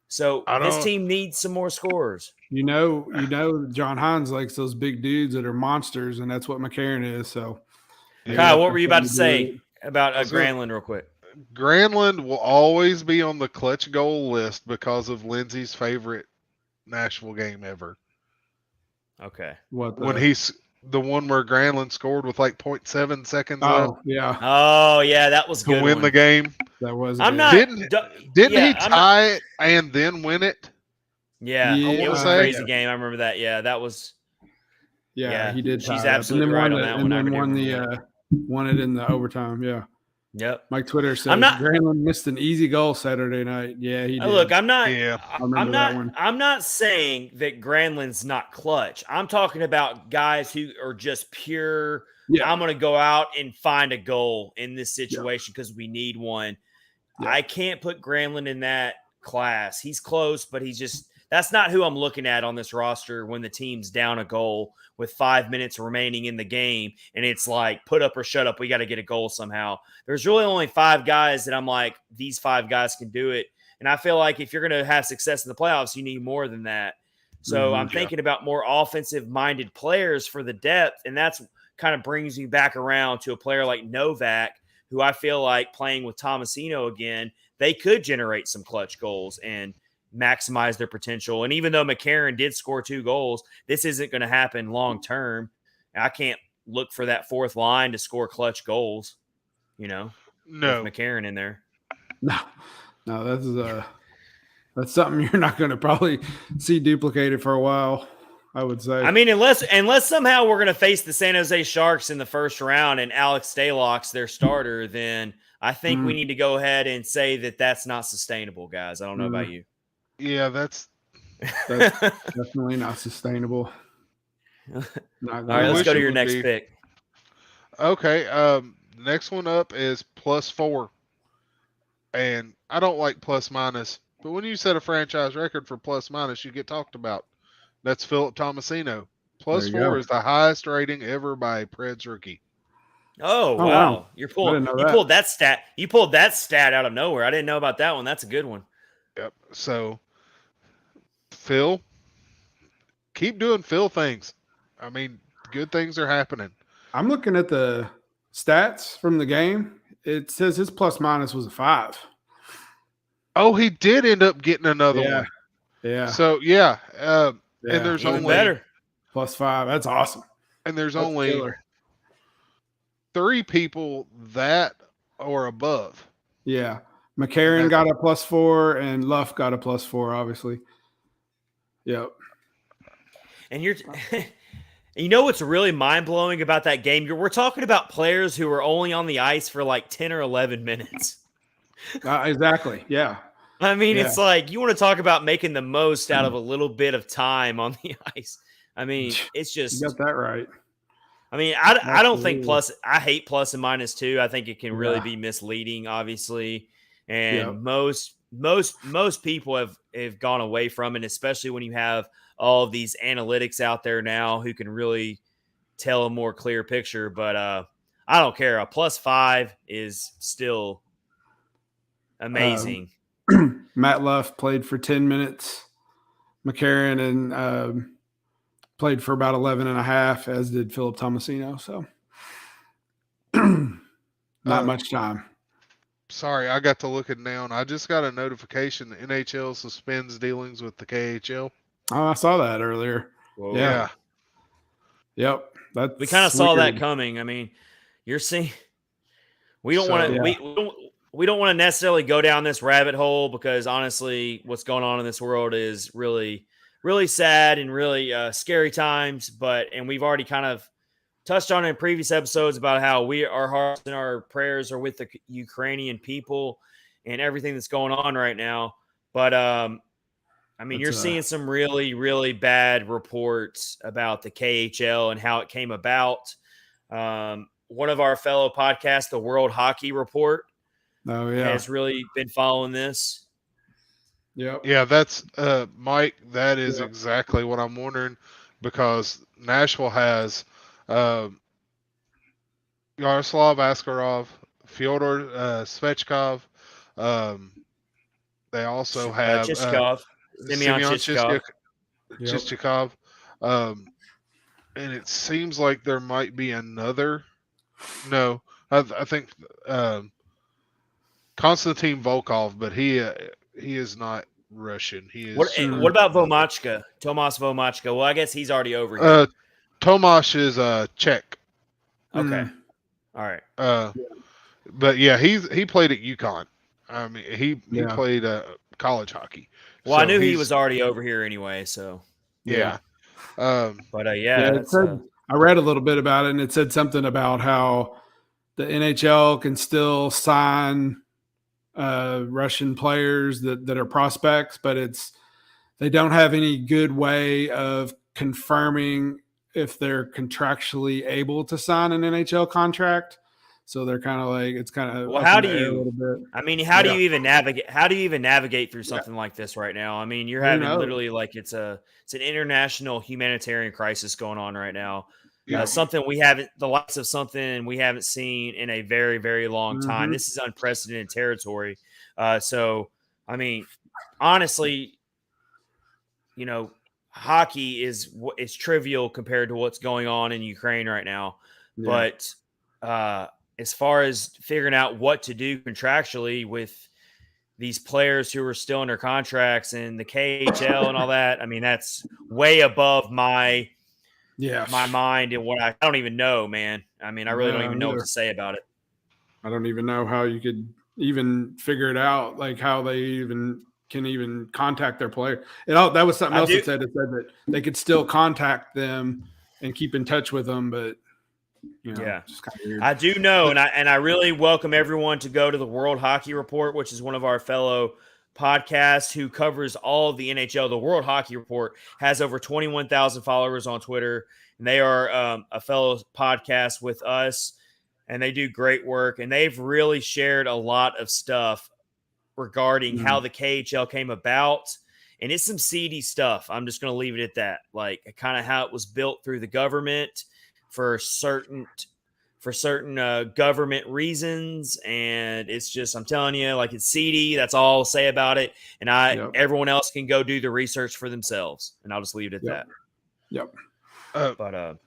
So this team needs some more scorers. You know, Johansen likes those big dudes that are monsters, and that's what McCarron is. So, Kyle, what were you about to say about Granlund real quick? Granlund will always be on the clutch goal list because of Lindsay's favorite Nashville game ever. Okay. When he's the one where Granlund scored with like 0.7 seconds left. Yeah. Oh, yeah, that was good. To win the game. That was Didn't he tie it and then win it? Yeah. It was a crazy game. I remember that. Yeah, that was he did. She's absolutely right on that one. And then won it in the overtime. Yeah. Yep. Mike Twitter says Granlund missed an easy goal Saturday night. Yeah, he did. Look, I'm not saying that Granlund's not clutch. I'm talking about guys who are just pure. Yeah. I'm going to go out and find a goal in this situation because we need one. Yeah. I can't put Granlund in that class. He's close, but that's not who I'm looking at on this roster when the team's down a goal with 5 minutes remaining in the game. And it's like, put up or shut up. We got to get a goal somehow. There's really only 5 guys that I'm like, these 5 guys can do it. And I feel like if you're going to have success in the playoffs, you need more than that. So I'm thinking about more offensive minded players for the depth. And that's kind of brings you back around to a player like Novak, who I feel like playing with Tomasino again, they could generate some clutch goals and maximize their potential. And even though McCarron did score 2 goals, this isn't going to happen long term. I can't look for that 4th line to score clutch goals, No. With McCarron in there. No, that's something you're not going to probably see duplicated for a while, I would say. I mean, unless somehow we're going to face the San Jose Sharks in the first round and Alex Stalock's their starter, then I think we need to go ahead and say that that's not sustainable, guys. I don't know about you. Yeah, that's definitely not sustainable. All right, let's go to your next pick. Okay, next one up is +4. And I don't like plus minus, but when you set a franchise record for plus minus, you get talked about. That's Philip Tomasino. +4 is the highest rating ever by a Preds rookie. Oh wow. You pulled that stat. You pulled that stat out of nowhere. I didn't know about that one. That's a good one. Yep. So Phil, keep doing Phil things. I mean, good things are happening. I'm looking at the stats from the game. It says his plus minus was a 5. Oh, he did end up getting another one. Yeah. So and there's only better. +5. That's awesome. And there's only 3 people that or above. Yeah. McCarron got a +4 and Luff got a +4, obviously. Yep. And you're You know what's really mind-blowing about that game? We're talking about players who were only on the ice for like 10 or 11 minutes. Exactly. Yeah. I mean, Yeah. it's like you want to talk about making the most out of a little bit of time on the ice. I mean, it's You just got that right. I mean, I don't think Absolutely. I hate plus and minus too. I think it can really Yeah. be misleading, obviously. And Yep. most people have gone away from it, especially when you have all of these analytics out there now who can really tell a more clear picture. But I don't care. A +5 is still amazing. Matt Luff played for 10 minutes. McCarron and played for about 11 and a half, as did Philip Tomasino. So not much time. Sorry, I got to looking down. I just got a notification the NHL suspends dealings with the KHL. Oh, I saw that earlier. Whoa. Yeah. Yep. That's We kind of saw that weird. coming. I mean, you're seeing we don't So- want to Yeah. we don't want to necessarily go down this rabbit hole because honestly, what's going on in this world is really really sad and really scary times. And we've already kind of touched on it in previous episodes about how our hearts and our prayers are with the Ukrainian people and everything that's going on right now. But I mean, you're seeing some really, really bad reports about the KHL and how it came about. One of our fellow podcasts, the World Hockey Report, has really been following this. Yep. Yeah, that's Mike. That is exactly what I'm wondering, because Nashville has Yaroslav Askarov, Fyodor Svechkov. They also have Chichkov, Semyon Chichkov. And it seems like there might be another. No, I think Konstantin Volkov, but he is not Russian. He is. What about Vomachka? Tomas Vomachka. Well, I guess he's already over here. Tomas is Czech. Okay. All right. But yeah, he played at UConn. I mean, he played college hockey. Well, so I knew he was already over here anyway. So yeah. But I read a little bit about it, and it said something about how the NHL can still sign Russian players that are prospects, but they don't have any good way of confirming if they're contractually able to sign an NHL contract. So they're kind of like, it's kind of, well, how do you even navigate? How do you even navigate through something like this right now? I mean, you're having literally like it's an international humanitarian crisis going on right now. Something we haven't seen in a very, very long time. Mm-hmm. This is unprecedented territory. So, I mean, honestly, hockey is trivial compared to what's going on in Ukraine right now. Yeah. But as far as figuring out what to do contractually with these players who are still under contracts and the KHL and all that, I mean, that's way above my mind and what I don't even know, man. I mean, I really don't even know what to say about it. I don't even know how you could even figure it out, like how they can contact their player. That was something else it said. It said that they could still contact them and keep in touch with them, but just kind of weird. I do know, and I really welcome everyone to go to the World Hockey Report, which is one of our fellow podcasts who covers all of the NHL. The World Hockey Report has over 21,000 followers on Twitter, and they are a fellow podcast with us, and they do great work, and they've really shared a lot of stuff regarding how the KHL came about, and it's some seedy stuff. I'm just going to leave it at that, like kind of how it was built through the government for certain government reasons, and it's just, I'm telling you, like, it's seedy. That's all I'll say about it. And everyone else can go do the research for themselves, and I'll just leave it at that. Yep. But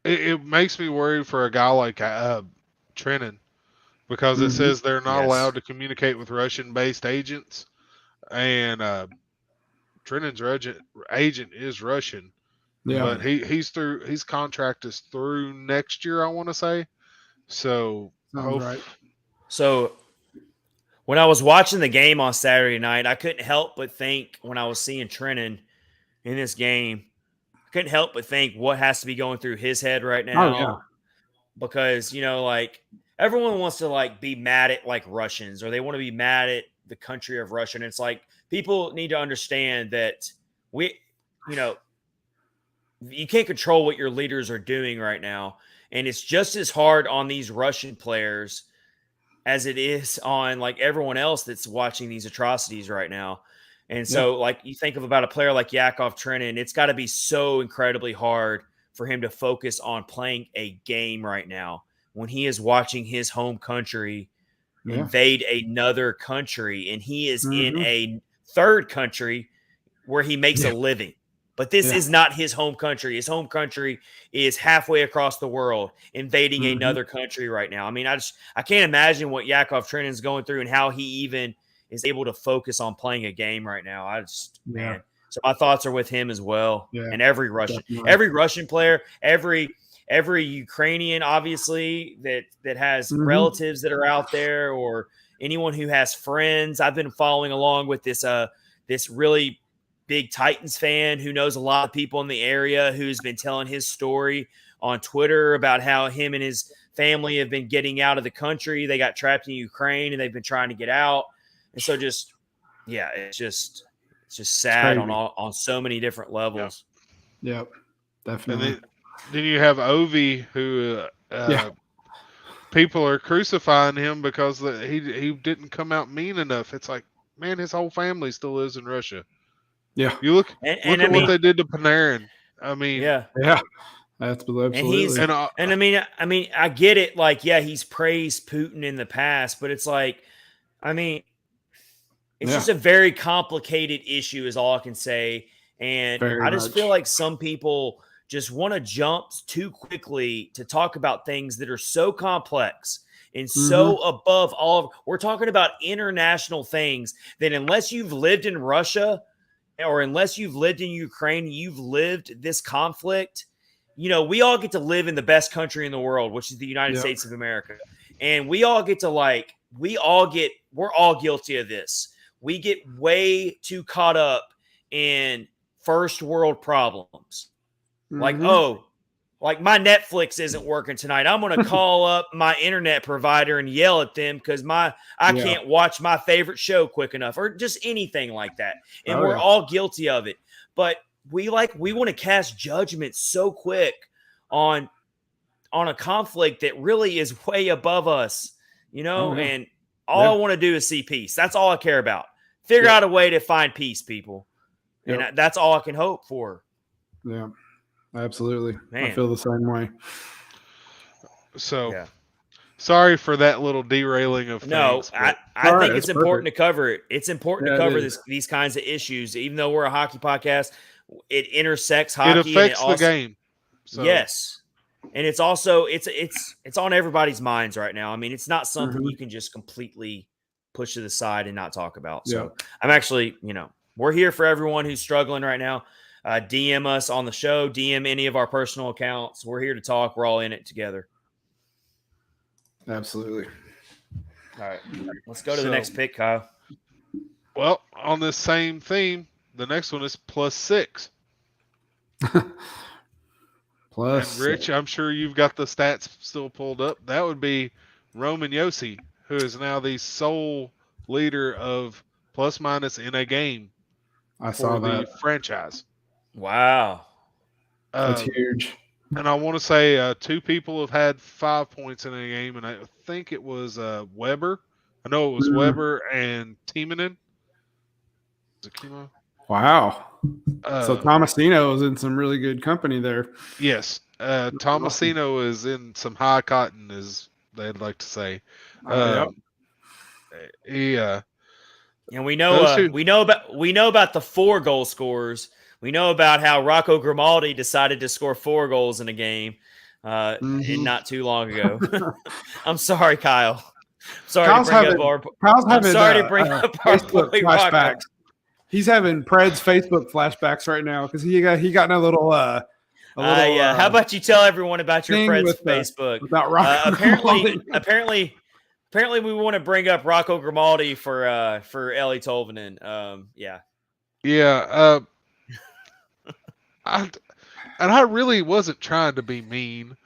it makes me worry for a guy like Trennan, because it says they're not allowed to communicate with Russian-based agents, and Trennan's agent is Russian. Yeah, but his contract is through next year, I want to say. So, right. So when I was watching the game on Saturday night, I couldn't help but think when I was seeing Trennan in this game, couldn't help but think what has to be going through his head right now. Oh, yeah. Because, like everyone wants to like be mad at like Russians, or they want to be mad at the country of Russia. And it's like, people need to understand that you can't control what your leaders are doing right now. And it's just as hard on these Russian players as it is on like everyone else that's watching these atrocities right now. And so like you think about a player like Yakov Trenin, it's got to be so incredibly hard for him to focus on playing a game right now when he is watching his home country invade another country, and he is in a third country where he makes a living. But this is not his home country. His home country is halfway across the world, invading another country right now. I mean, I can't imagine what Yakov Trenin is going through and how he even is able to focus on playing a game right now. Man. So my thoughts are with him as well. Yeah, and every Russian player, every Ukrainian, obviously, that has relatives that are out there, or anyone who has friends. I've been following along with this really big Titans fan who knows a lot of people in the area, who's been telling his story on Twitter about how him and his family have been getting out of the country. They got trapped in Ukraine and they've been trying to get out. And so it's just sad on so many different levels. Yep, definitely. And then you have Ovi, who people are crucifying him because he didn't come out mean enough. It's like, man, his whole family still lives in Russia. Yeah, you look at what they did to Panarin. I mean, that's absolutely. And I mean, I get it. Like, he's praised Putin in the past, but it's like, I mean, it's just a very complicated issue, is all I can say. And I just feel like some people just want to jump too quickly to talk about things that are so complex and so above all. We're talking about international things that, unless you've lived in Russia or unless you've lived in Ukraine, you've lived this conflict. We all get to live in the best country in the world, which is the United States of America. And we all get to we're all guilty of this. We get way too caught up in first world problems. Like, like my Netflix isn't working tonight. I'm going to call up my internet provider and yell at them because I can't watch my favorite show quick enough, or just anything like that. And we're all guilty of it. But we want to cast judgment so quick on a conflict that really is way above us, and all I want to do is see peace. That's all I care about. Figure out a way to find peace, people. And that's all I can hope for. Yeah, absolutely. Man. I feel the same way. So, sorry for that little derailing of things. No, I think it's important to cover it. It's important to cover these kinds of issues. Even though we're a hockey podcast, it intersects hockey. It affects the game. So. Yes. And it's also it's on everybody's minds right now. I mean, it's not something you can just completely push to the side and not talk about. So I'm actually, we're here for everyone who's struggling right now. DM us on the show, DM any of our personal accounts. We're here to talk. We're all in it together. Absolutely. All right. Let's go to the next pick, Kyle. Well, on this same theme, the next one is +6. Plus, and Rich, I'm sure you've got the stats still pulled up. That would be Roman Yossi, who is now the sole leader of plus-minus in a game. I saw that. The franchise. Wow. That's huge. And I want to say 2 people have had 5 points in a game, and I think it was Weber. I know it was Weber and Timonen. Was it Kimo? Wow. So Tomasino is in some really good company there. Yes. Tomasino is in some high cotton, as they'd like to say. And we know about the 4 goal scorers. We know about how Rocco Grimaldi decided to score 4 goals in a game not too long ago. I'm sorry, Kyle. Sorry to bring up our boy Rocco. He's having Preds Facebook flashbacks right now because he got a little. How about you tell everyone about your Preds Facebook? About Rocco apparently, we want to bring up Rocco Grimaldi for Eeli Tolvanen. and I really wasn't trying to be mean.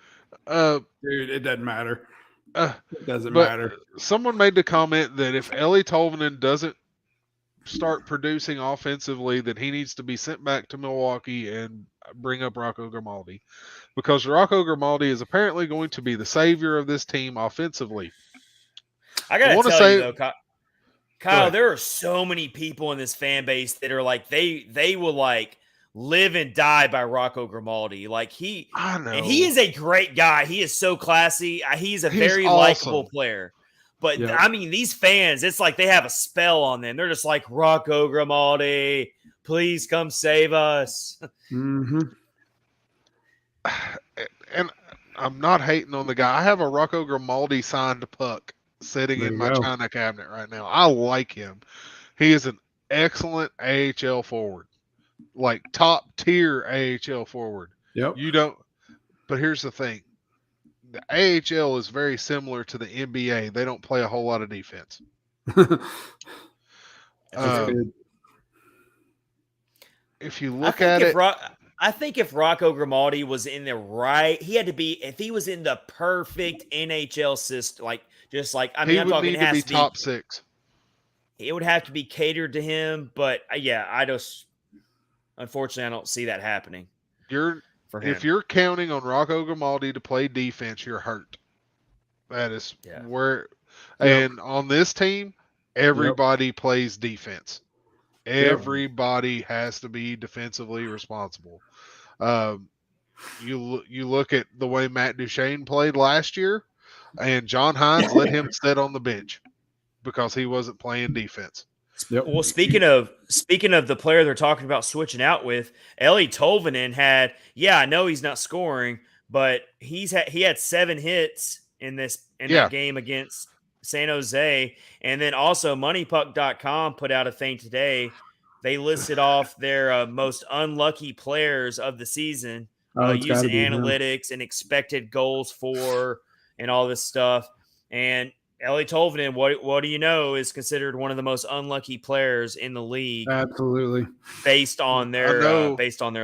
Dude, it doesn't matter. It doesn't But matter. someone made the comment that if Ellie Tolvanen doesn't start producing offensively, then he needs to be sent back to Milwaukee and bring up Rocco Grimaldi, because Rocco Grimaldi is apparently going to be the savior of this team offensively. I gotta tell you though, Kyle, there are so many people in this fan base that are like they will like live and die by Rocco Grimaldi. Like I know, and he is a great guy. He is so classy. He's very awesome. likable player. But I mean, these fans, it's like they have a spell on them. They're just like, Rocco Grimaldi, please come save us. Mm-hmm. And I'm not hating on the guy. I have a Rocco Grimaldi signed puck sitting in my China cabinet right now. I like him. He is an excellent AHL forward, like top tier AHL forward. Yep. But here's the thing. The AHL is very similar to the NBA. They don't play a whole lot of defense. If you look at it, I think if Rocco Grimaldi was in the right, he had to be. If he was in the perfect NHL system, I'm talking, need to be top 6. It would have to be catered to him. But unfortunately, I don't see that happening. If you're counting on Rocco Grimaldi to play defense, you're hurt. That is where. And on this team, everybody plays defense. Everybody has to be defensively responsible. You look at the way Matt Duchene played last year, and John Hines let him sit on the bench because he wasn't playing defense. Yep. Well, speaking of the player they're talking about switching out with, Ellie Tolvanen had, I know he's not scoring, but he had 7 hits in that game against San Jose. And then also MoneyPuck.com put out a thing today. They listed off their most unlucky players of the season using analytics and expected goals for and all this stuff. And Ellie Tolvanen, what do you know, is considered one of the most unlucky players in the league. Absolutely, based on their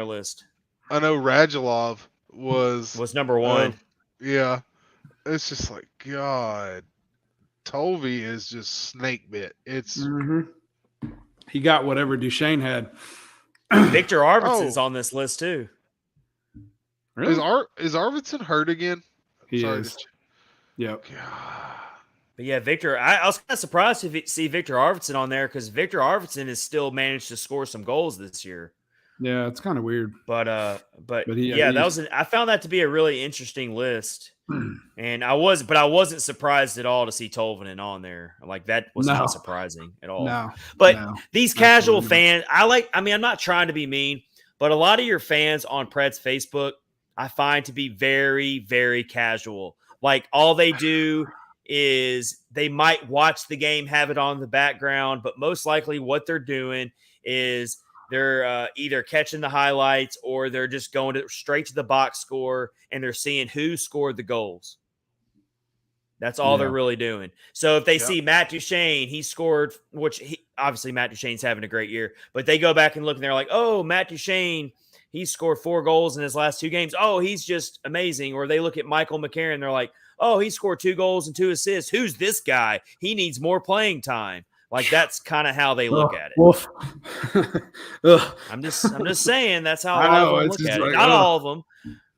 list. I know Radulov was number 1. Yeah, it's just like, God, Tolvy is just snake bit. It's he got whatever Duchene had. Victor Arvidsson's on this list too. Really? Is Arvidsson hurt again? He is. Yep. God. But yeah, Victor, I was kind of surprised to see Victor Arvidsson on there because Victor Arvidsson has still managed to score some goals this year. Yeah, it's kind of weird. But I found that to be a really interesting list. And I wasn't surprised at all to see Tolvanen on there. Like, that was not surprising at all. These casual fans, I'm not trying to be mean, but a lot of your fans on Preds Facebook, I find to be very, very casual. Like, all they do is they might watch the game, have it on the background, but most likely what they're doing is they're either catching the highlights or they're just going straight to the box score and they're seeing who scored the goals. That's all they're really doing. So if they see Matt Duchene, he scored, obviously Matt Duchene's having a great year, but they go back and look and they're like, oh, Matt Duchene, he scored 4 goals in his last 2 games. Oh, he's just amazing. Or they look at Michael McCarron, they're like, oh, he scored 2 goals and 2 assists. Who's this guy? He needs more playing time. Like, that's kind of how they look at it. I'm just saying that's how all of them look at it. Not all of them.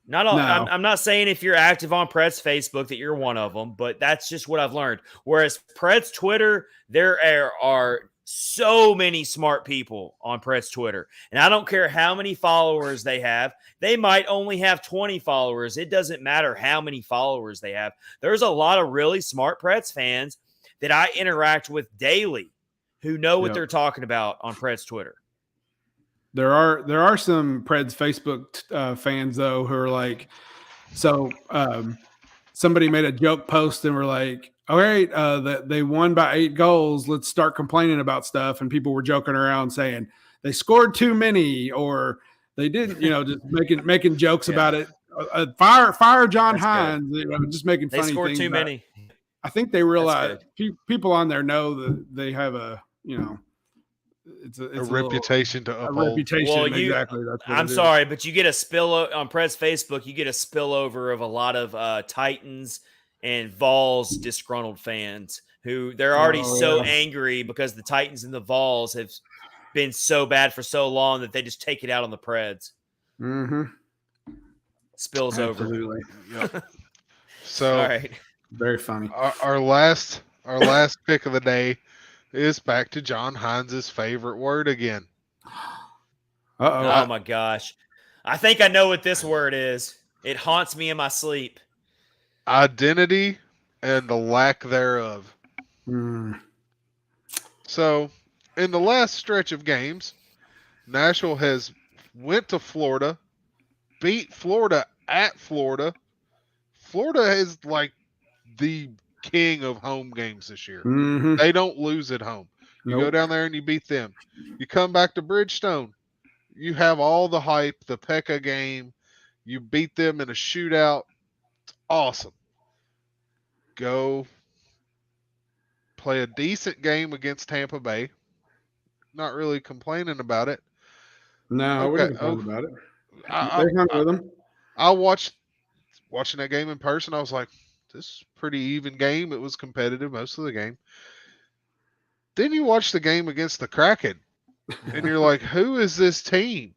Not all. No. I'm not saying if you're active on Preds Facebook that you're one of them, but that's just what I've learned. Whereas Preds Twitter, there are so many smart people on Preds Twitter, and I don't care how many followers they have. They might only have 20 followers. It doesn't matter how many followers they have. There's a lot of really smart Preds fans that I interact with daily who know what they're talking about on Preds Twitter. There are some Preds Facebook fans though who are like, somebody made a joke post and were like, all right, they won by 8 goals. Let's start complaining about stuff. And people were joking around saying they scored too many or they didn't, just making jokes about it. Fire John Hines, just making funny things. They scored too many. I think they realize people on there know that they have it's a reputation to a uphold. reputation. Well, exactly. That's what I'm sorry, but you get a spill on Preds Facebook. You get a spillover of a lot of Titans and Vols disgruntled fans who they're already so angry because the Titans and the Vols have been so bad for so long that they just take it out on the Preds. Mm-hmm. Spills Absolutely. over. Yep. So, all right, very funny. Our last pick of the day is back to John Hines' favorite word again. Oh my gosh. I think I know what this word is. It haunts me in my sleep. Identity and the lack thereof. Mm. So, in the last stretch of games, Nashville has went to Florida, beat Florida at Florida. Florida is like the king of home games this year. Mm-hmm. They don't lose at home. You go down there and you beat them. You come back to Bridgestone. You have all the hype, the Pekka game. You beat them in a shootout. It's awesome. Go play a decent game against Tampa Bay. Not really complaining about it. No, I wouldn't complain about it. They hung with them. I watching that game in person. I was like, this is a pretty even game. It was competitive most of the game. Then you watch the game against the Kraken, and you're like, who is this team?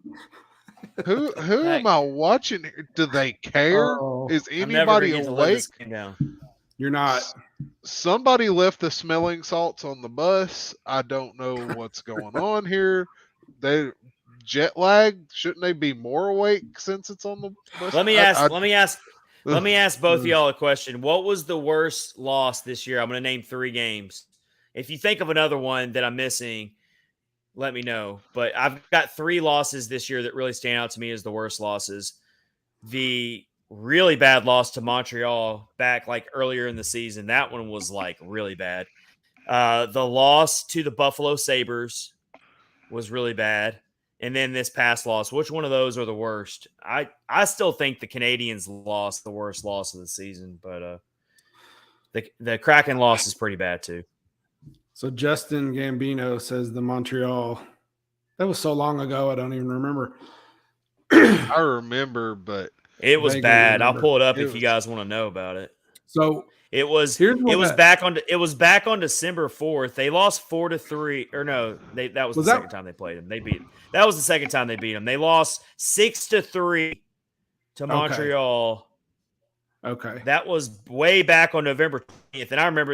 Who am I watching? Do they care? Is anybody awake? You're not. Somebody left the smelling salts on the bus. I don't know what's going on here. They jet lag. Shouldn't they be more awake since it's on the bus? Let me ask both of y'all a question. What was the worst loss this year? I'm going to name 3 games. If you think of another one that I'm missing, let me know. But I've got 3 losses this year that really stand out to me as the worst losses. The really bad loss to Montreal back like earlier in the season. That one was like really bad. The loss to the Buffalo Sabres was really bad. And then this past loss, which one of those are the worst? I still think the Canadiens lost the worst loss of the season, but the Kraken loss is pretty bad too. So Justin Gambino says the Montreal. That was so long ago, I don't even remember. I remember, but it was bad. I'll pull it up if you guys want to know about it. So it was back on December 4th. They lost 4-3, or no, that was the second time they played them. That was the second time they beat them. They lost 6-3 to Montreal. Okay. That was way back on November 20th. And I remember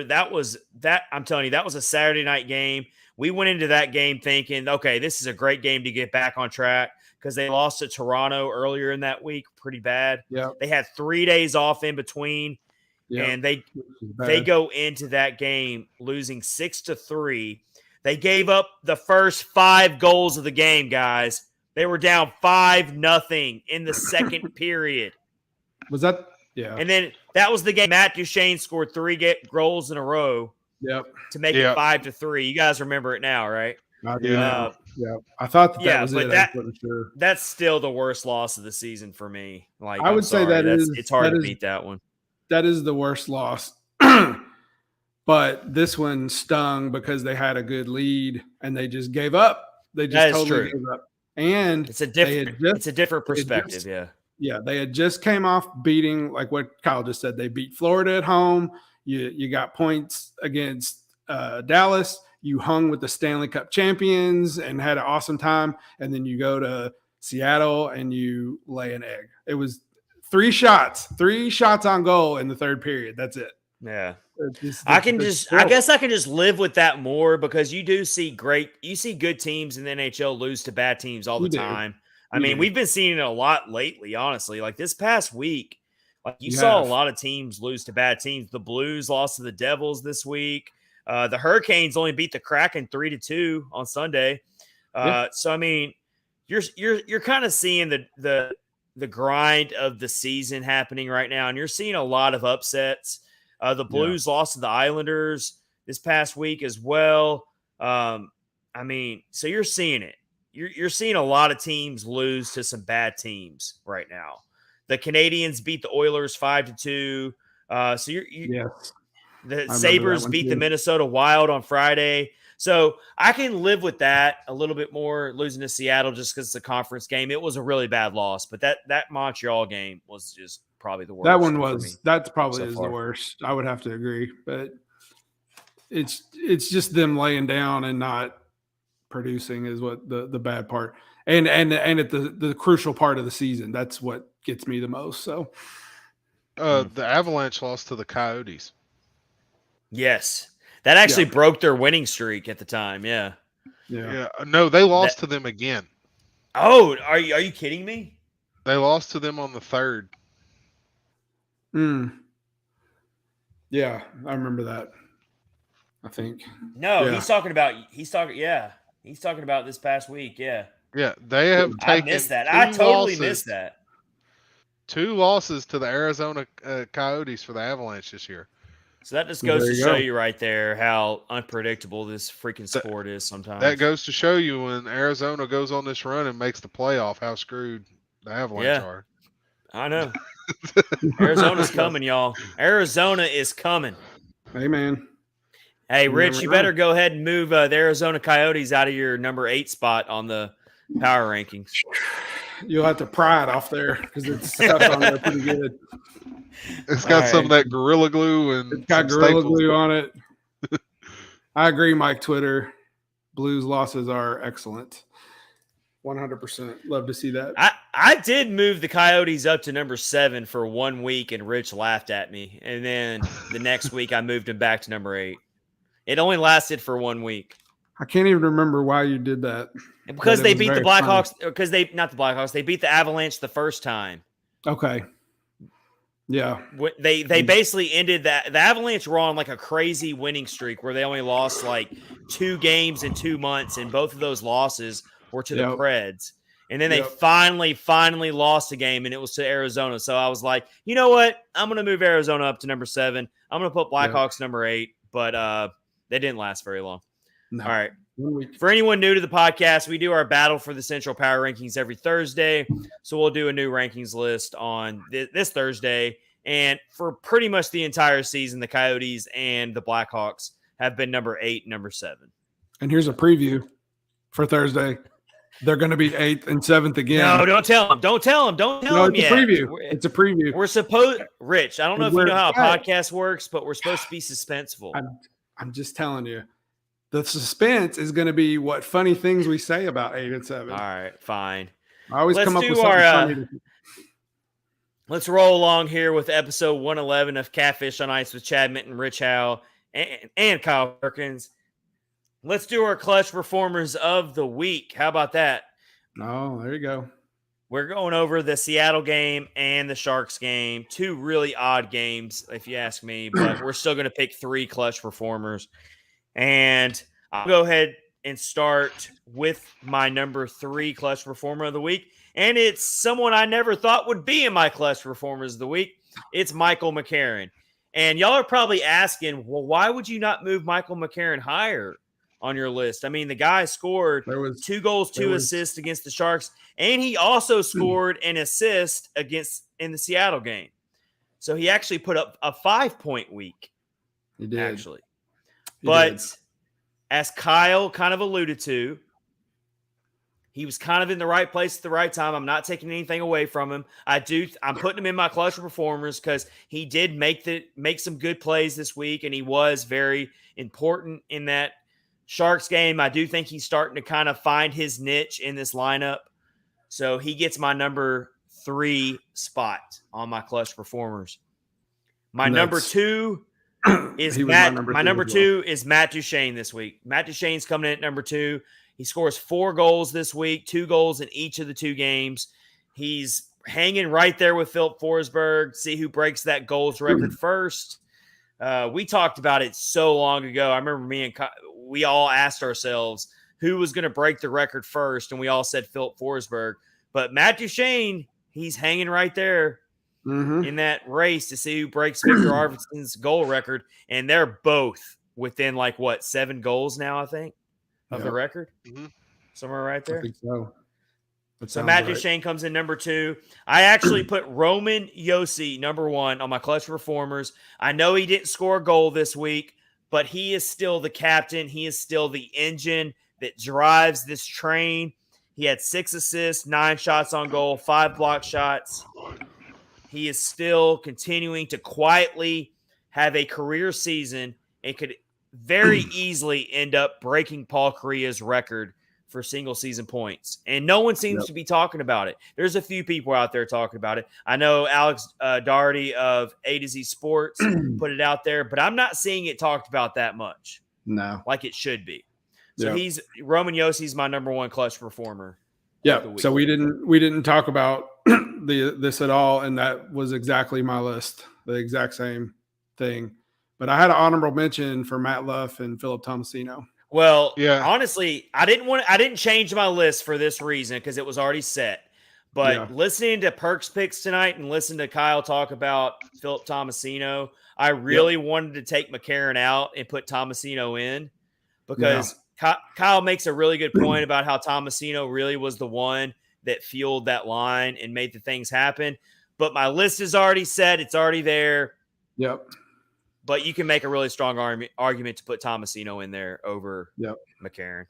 I'm telling you, that was a Saturday night game. We went into that game thinking, okay, this is a great game to get back on track because they lost to Toronto earlier in that week pretty bad. Yeah. They had 3 days off in between. Yep. And they go into that game losing 6-3. They gave up the first 5 goals of the game, guys. They were down 5-0 in the second period. Was that? Yeah. And then that was the game Matt Duchene scored 3 goals in a row. Yep. To make it 5-3. You guys remember it now, right? I do. Yeah. I thought that was but it. That's still the worst loss of the season for me. Like I would say it's hard to beat that one. That is the worst loss. But this one stung because they had a good lead and they just gave up. They just totally gave up. And it's a different perspective. Yeah. They had just came off beating, like what Kyle just said. They beat Florida at home. You got points against Dallas. You hung with the Stanley Cup champions and had an awesome time. And then you go to Seattle and you lay an egg. It was 3 shots on goal in the third period. That's it. Yeah. I guess I can just live with that more because you see good teams in the NHL lose to bad teams all the time. I mean, we've been seeing it a lot lately, honestly. Like this past week, you saw a lot of teams lose to bad teams. The Blues lost to the Devils this week. The Hurricanes only beat the Kraken 3-2 on Sunday. So I mean, you're kind of seeing the grind of the season happening right now, and you're seeing a lot of upsets. The Blues lost to the Islanders this past week as well. I mean, so you're seeing it. You're seeing a lot of teams lose to some bad teams right now. The Canadiens beat the Oilers 5-2. The Sabres beat the Minnesota Wild on Friday. So I can live with that a little bit more, losing to Seattle just because it's a conference game. It was a really bad loss, but that Montreal game was just probably the worst. That one was. That's probably is the worst. I would have to agree, but it's just them laying down and not producing is what the bad part. And at the crucial part of the season, that's what gets me the most. So, the Avalanche lost to the Coyotes. Yes. That actually broke their winning streak at the time. Yeah. No, they lost to them again. Oh, are you kidding me? They lost to them on the 3rd. Yeah, I remember that. I think. No, he's talking about this past week. Yeah. Yeah, they have taken. I missed that. I totally missed that. 2 losses to the Arizona Coyotes for the Avalanche this year. So that just goes to show you right there how unpredictable this freaking sport is sometimes. That goes to show you when Arizona goes on this run and makes the playoff, how screwed the Avalanche are. I know. Arizona's coming, y'all. Arizona is coming. Hey, man. Hey, Rich, you better go ahead and move the Arizona Coyotes out of your number 8 spot on the power rankings. You'll have to pry it off there because it's stuck on there pretty good. It's got some of that Gorilla Glue and it's got Gorilla Glue on it. I agree, Mike Twitter. Blues losses are excellent. 100%. Love to see that. I did move the Coyotes up to number 7 for 1 week, and Rich laughed at me. And then the next week, I moved him back to number 8. It only lasted for 1 week. I can't even remember why you did that. Because they beat the Blackhawks. Because not the Blackhawks. They beat the Avalanche the first time. Okay. Yeah. They basically ended that. The Avalanche were on like a crazy winning streak where they only lost like 2 games in 2 months, and both of those losses were to the Preds. And then they finally lost a game, and it was to Arizona. So I was like, you know what? I'm going to move Arizona up to number 7. I'm going to put Blackhawks number 8, but they didn't last very long. No. All right. For anyone new to the podcast, we do our battle for the Central Power Rankings every Thursday. So we'll do a new rankings list on this Thursday. And for pretty much the entire season, the Coyotes and the Blackhawks have been number 8 and number 7. And here's a preview for Thursday. They're going to be 8th and 7th again. No, don't tell them. Don't tell them. Don't tell them yet. It's a preview. We're supposed – Rich, I don't know if you know how a podcast works, but we're supposed to be suspenseful. I'm just telling you. The suspense is going to be what funny things we say about 8 and 7. All right, fine. I always come up with something funny. Let's roll along here with episode 111 of Catfish on Ice with Chad Minton, Rich Howe, and Kyle Perkins. Let's do our clutch performers of the week. How about that? Oh, there you go. We're going over the Seattle game and the Sharks game. 2 really odd games, if you ask me, but we're still going to pick 3 clutch performers. And I'll go ahead and start with my number 3 clutch performer of the week. And it's someone I never thought would be in my clutch performers of the week. It's Michael McCarron. And y'all are probably asking, well, why would you not move Michael McCarron higher on your list? I mean, the guy scored 2 goals, 2 assists against the Sharks. And he also scored an assist in the Seattle game. So he actually put up a 5-point week. He did. Actually. But as Kyle kind of alluded to, he was kind of in the right place at the right time. I'm not taking anything away from him. I'm putting him in my clutch performers because he did make some good plays this week, and he was very important in that Sharks game. I do think he's starting to kind of find his niche in this lineup. So he gets my number 3 spot on my clutch performers. My number 2 is Matt. My number 2 is Matt Duchene this week. Matt Duchene's coming in at number 2. He scores 4 goals this week, 2 goals in each of the 2 games. He's hanging right there with Philip Forsberg. See who breaks that goals record first. We talked about it so long ago. I remember we all asked ourselves who was going to break the record first, and we all said Philip Forsberg. But Matt Duchene, he's hanging right there. In that race to see who breaks Victor Arvidsson's goal record. And they're both within 7 goals now, I think, of the record. Somewhere right there. I think so. So Matt Duchene comes in number 2. I actually put Roman Yossi number 1 on my clutch performers. I know he didn't score a goal this week, but he is still the captain. He is still the engine that drives this train. He had 6 assists, 9 shots on goal, 5 block shots. He is still continuing to quietly have a career season and could very easily end up breaking Paul Kariya's record for single season points. And no one seems to be talking about it. There's a few people out there talking about it. I know Alex Daugherty of A to Z Sports put it out there, but I'm not seeing it talked about that much. No. Like it should be. So Roman Yossi's my number 1 clutch performer. Yeah. So we didn't talk about this at all, and that was exactly my list. The exact same thing. But I had an honorable mention for Matt Luff and Philip Tomasino. Well, honestly, I didn't change my list for this reason because it was already set. But listening to Perks Picks tonight and listening to Kyle talk about Philip Tomasino, I really wanted to take McCarron out and put Tomasino in because Kyle makes a really good point about how Tomasino really was the one that fueled that line and made the things happen. But my list is already set. It's already there. Yep. But you can make a really strong argument to put Tomasino in there over McCarron.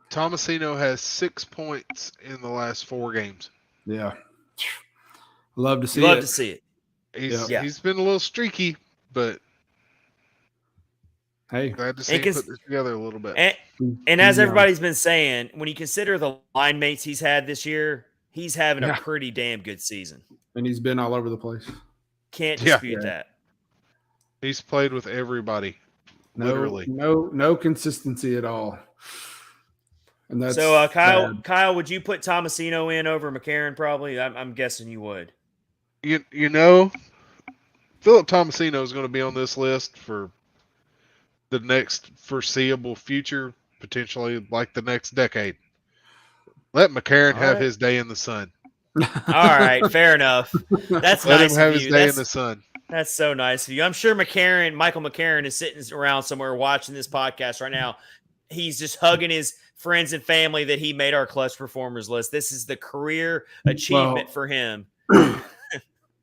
Tomasino has 6 points in the last 4 games. Yeah. Love to see it. He's been a little streaky, but hey, glad to see him put this together a little bit. And as everybody's been saying, when you consider the line mates he's had this year, he's having a pretty damn good season. And he's been all over the place. Can't dispute that. He's played with everybody. Literally. No consistency at all. And that's so Kyle, would you put Tomasino in over McCarron probably? I'm guessing you would. You know, Philip Tomasino is going to be on this list for the next foreseeable future, potentially like the next decade. Let McCarron have his day in the sun. All right, fair enough. That's Let nice him have of his you. day in the sun. That's so nice of you. I'm sure Michael McCarron is sitting around somewhere watching this podcast right now. He's just hugging his friends and family that he made our clutch performers list. This is the career achievement for him.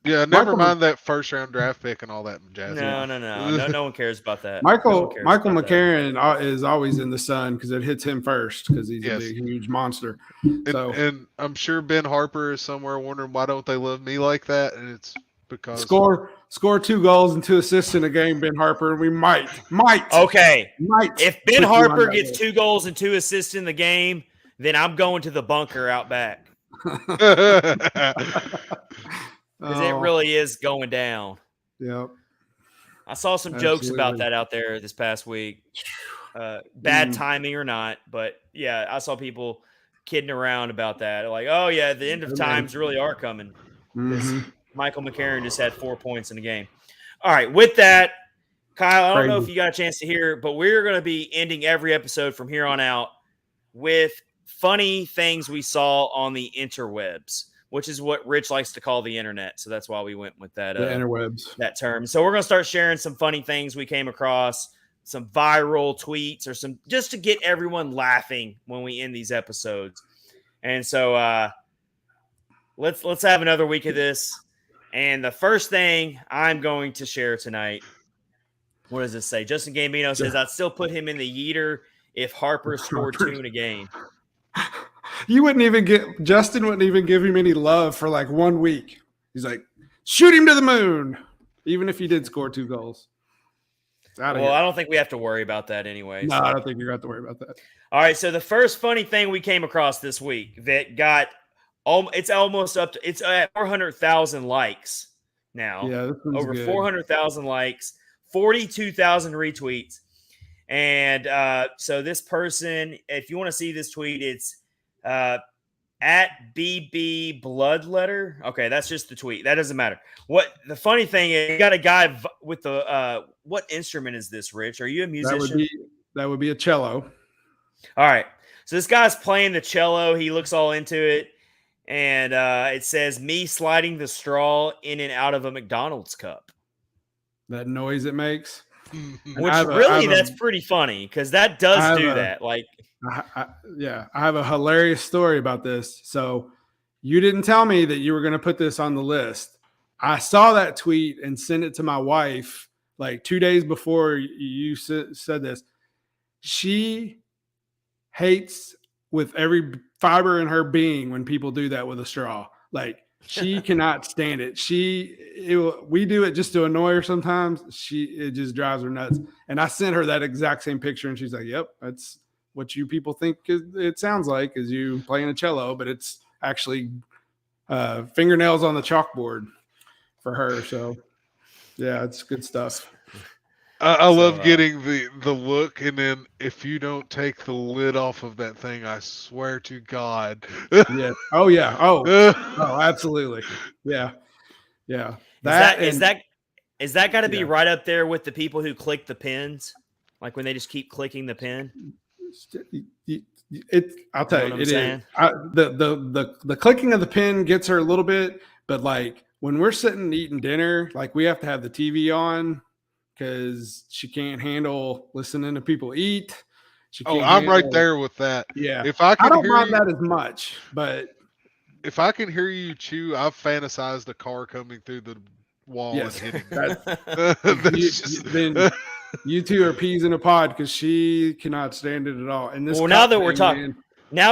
Yeah, never mind that first round draft pick and all that jazz. No one cares about that. Michael McCarron is always in the sun because it hits him first because he's a big, huge monster. And I'm sure Ben Harper is somewhere wondering why don't they love me like that, and it's because score 2 goals and 2 assists in a game, Ben Harper. We might. If Ben Harper gets 2 goals and 2 assists in the game, then I'm going to the bunker out back. Because it really is going down. Yep. I saw some jokes about that out there this past week. Bad timing or not, but yeah, I saw people kidding around about that. Like, oh yeah, the end of times really are coming. Michael McCarron just had 4 points in the game. All right, with that, Kyle, I don't know if you got a chance to hear, but we're going to be ending every episode from here on out with funny things we saw on the interwebs, which is what Rich likes to call the internet. So that's why we went with that. The interwebs. That term. So we're going to start sharing some funny things we came across, some viral tweets, or some just to get everyone laughing when we end these episodes. And so let's have another week of this. And the first thing I'm going to share tonight, what does it say? Justin Gambino says, I'd still put him in the yeeter if Harper scored 2 in a game. Justin wouldn't even give him any love for like 1 week. He's like, shoot him to the moon, even if he did score 2 goals. I don't think we have to worry about that anyway. No, I don't think you're going to have to worry about that. All right, so the first funny thing we came across this week that got it's almost up to it's at 400,000 likes now. Yeah, this one's over good. 400,000 likes, 42,000 retweets. And so this person, if you want to see this tweet, it's at BB Bloodletter. Okay, that's just the tweet. That doesn't matter. What the funny thing is, you got a guy with the what instrument is this, Rich? Are you a musician? That would be a cello. All right. So this guy's playing the cello. He looks all into it. And it says, me sliding the straw in and out of a McDonald's cup. That noise it makes. Which that's pretty funny because that does do that. Like, I have a hilarious story about this. So you didn't tell me that you were going to put this on the list. I saw that tweet and sent it to my wife like 2 days before you said this, she hates with every fiber in her being when people do that with a straw. Like she cannot stand it. We do it just to annoy her sometimes. It just drives her nuts. And I sent her that exact same picture, and she's like, "Yep, that's what you people think it sounds like, is you playing a cello, but it's actually fingernails on the chalkboard for her." So yeah, it's good stuff. I love getting the look, and then if you don't take the lid off of that thing, I swear to God. Yeah. Oh yeah. Oh, absolutely. Yeah. Yeah. Is that got to be right up there with the people who click the pins, like when they just keep clicking the pin? I'll tell you, it is. The clicking of the pin gets her a little bit, but like when we're sitting eating dinner, like we have to have the TV on because she can't handle listening to people eat. I'm right there with that. Yeah. If I don't mind that as much, but if I can hear you chew, I've fantasized a car coming through the wall and hitting then you two are peas in a pod because she cannot stand it at all. And this now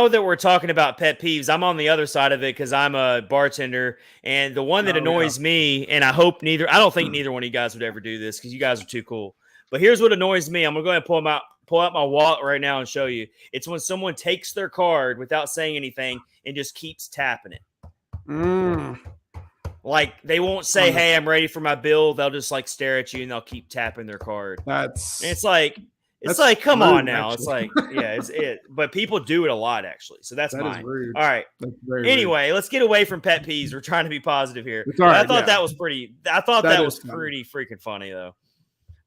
that we're talking about pet peeves, I'm on the other side of it because I'm a bartender, and the one that annoys me, and I don't think neither one of you guys would ever do this because you guys are too cool. But here's what annoys me. I'm gonna go ahead and pull out my wallet right now and show you. It's when someone takes their card without saying anything and just keeps tapping it. Like they won't say, "Hey, I'm ready for my bill." They'll just like stare at you and they'll keep tapping their card. It's like, come on now. Actually. It's like, yeah, it's it. But people do it a lot actually. So that's mine. Rude. All right. Anyway, let's get away from pet peeves. We're trying to be positive here. I thought that was pretty freaking funny though.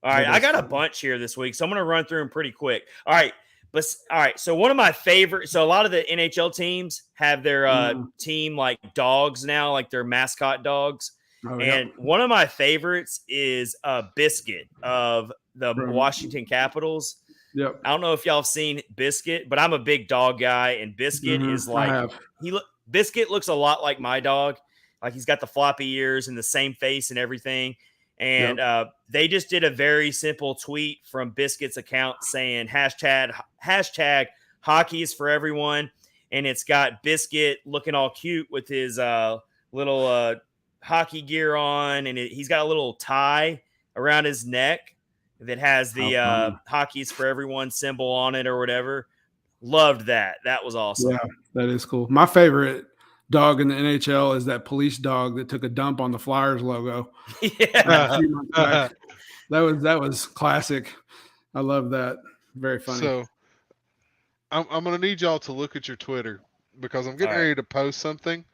All right, I got a bunch here this week, so I'm going to run through them pretty quick. All right, so one of my favorite. So a lot of the NHL teams have their team like dogs now, like their mascot dogs. And one of my favorites is Biscuit of the Washington Capitals. Yep. I don't know if y'all have seen Biscuit, but I'm a big dog guy, and Biscuit is like Biscuit looks a lot like my dog. Like he's got the floppy ears and the same face and everything. And they just did a very simple tweet from Biscuit's account saying hashtag hockey is for everyone. And it's got Biscuit looking all cute with his little hockey gear on. And he's got a little tie around his neck that has the hockey is for everyone symbol on it or whatever. Loved that. That was awesome. Yeah, that is cool. My favorite dog in the NHL is that police dog that took a dump on the Flyers logo. Yeah. That was classic. I love that. Very funny. So I'm going to need y'all to look at your Twitter because I'm getting ready to post something,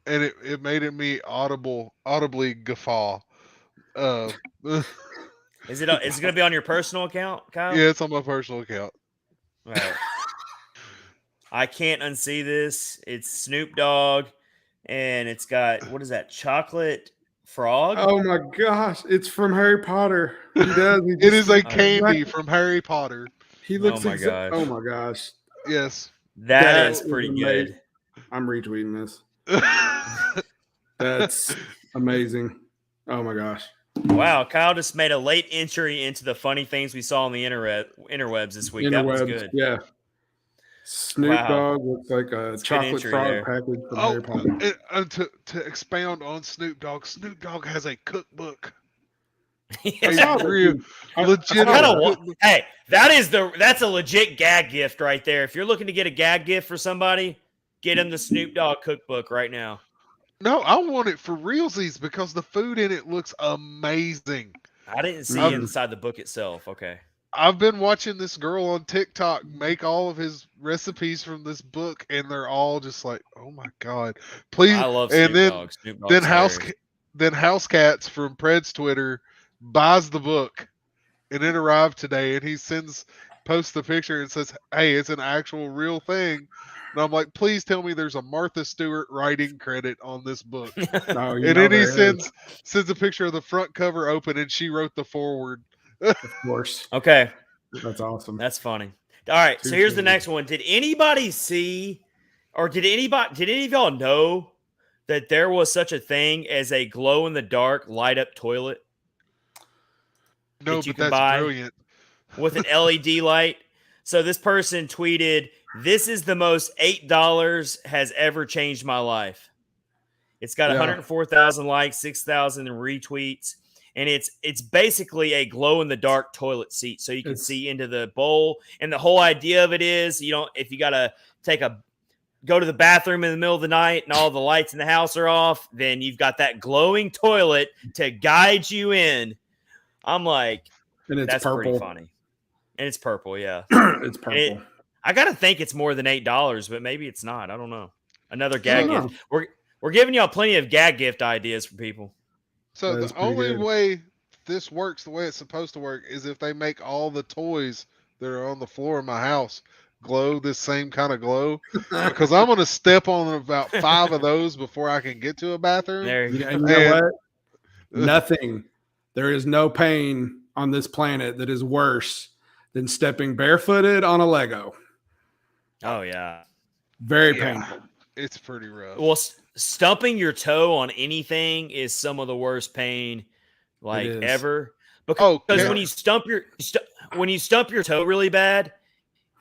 and it made me audibly guffaw. Is it going to be on your personal account, Kyle? Yeah, it's on my personal account. All right. I can't unsee this. It's Snoop Dogg, and it's got, what is that, chocolate frog? Oh my gosh, it's from Harry Potter. He does. It is a candy from Harry Potter. He looks oh my gosh. Yes. That is pretty good. I'm retweeting this. That's amazing. Oh my gosh. Wow, Kyle just made a late entry into the funny things we saw on the interwebs this week. That was good. Yeah. Snoop Dogg looks like a chocolate frog package from Harry Potter. And to expound on Snoop Dogg has a cookbook. Yeah. Hey, that's a legit gag gift right there. If you're looking to get a gag gift for somebody, get them the Snoop Dogg cookbook right now. No, I want it for realsies because the food in it looks amazing. I didn't see inside the book itself. Okay. I've been watching this girl on TikTok make all of his recipes from this book, and they're all just like, "Oh my god, please!" I love Snoop Dogg. Snoop Dogg's then House Cats from Preds Twitter buys the book, and it arrived today, and he posts the picture and says, "Hey, it's an actual real thing." And I'm like, "Please tell me there's a Martha Stewart writing credit on this book." And then he sends a picture of the front cover open, and she wrote the foreword. Of course. Okay. That's awesome. That's funny. All right. So here's the next one. Did anybody see, or did any of y'all know that there was such a thing as a glow in the dark light up toilet? No, that you but can that's buy brilliant. with an LED light. So this person tweeted, "This is the most $8 has ever changed my life." It's got 104,000 likes, 6,000 retweets, and it's basically a glow in the dark toilet seat, so you can see into the bowl. And the whole idea of it is, if you gotta go to the bathroom in the middle of the night and all the lights in the house are off, then you've got that glowing toilet to guide you in. I'm like, and it's that's purple. pretty funny. And it's purple, yeah. It's purple. I gotta think it's more than $8, but maybe it's not. I don't know. Another gag gift. We're giving y'all plenty of gag gift ideas for people. So the only way this works the way it's supposed to work is if they make all the toys that are on the floor of my house glow this same kind of glow, because I'm going to step on about 5 of those before I can get to a bathroom. And you know what? Nothing. There is no pain on this planet that is worse than stepping barefooted on a Lego. Oh, yeah. Very painful. It's pretty rough. Well, stumping your toe on anything is some of the worst pain ever. Because when you stump your toe really bad,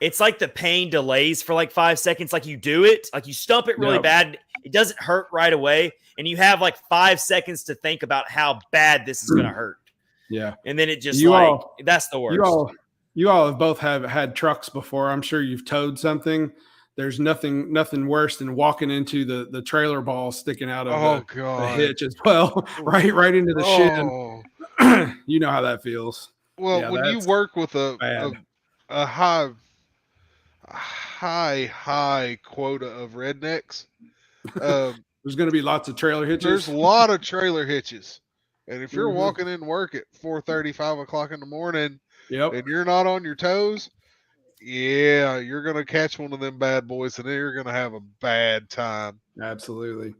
it's like the pain delays for like 5 seconds. Like you do it, like you stump it really bad. It doesn't hurt right away. And you have like 5 seconds to think about how bad this is going to hurt. Yeah. And then it just that's the worst. You all have both had trucks before. I'm sure you've towed something. There's nothing worse than walking into the trailer ball sticking out of the hitch as well, right into the shin. You know how that feels. Well, when you work with a high quota of rednecks, there's going to be lots of trailer hitches. There's a lot of trailer hitches, and if you're walking in work at 4:30, 5 o'clock in the morning, and you're not on your toes, yeah, you're going to catch one of them bad boys, and then you're going to have a bad time. Absolutely.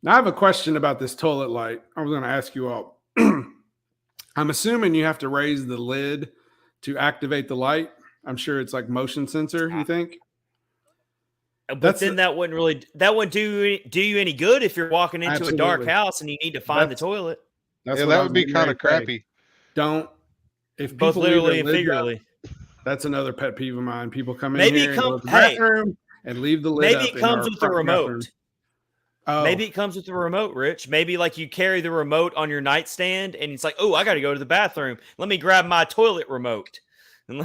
Now, I have a question about this toilet light. I was going to ask you all. I'm assuming you have to raise the lid to activate the light. I'm sure it's like motion sensor, you think? But then that wouldn't do you any good if you're walking into a dark house and you need to find the toilet. That would be kind of crappy. If both literally and figuratively. That's another pet peeve of mine. People come in here and go to the bathroom and leave the lid up. Maybe it comes with the remote. Maybe it comes with the remote, Rich. Maybe like you carry the remote on your nightstand and it's like, oh, I got to go to the bathroom. Let me grab my toilet remote. And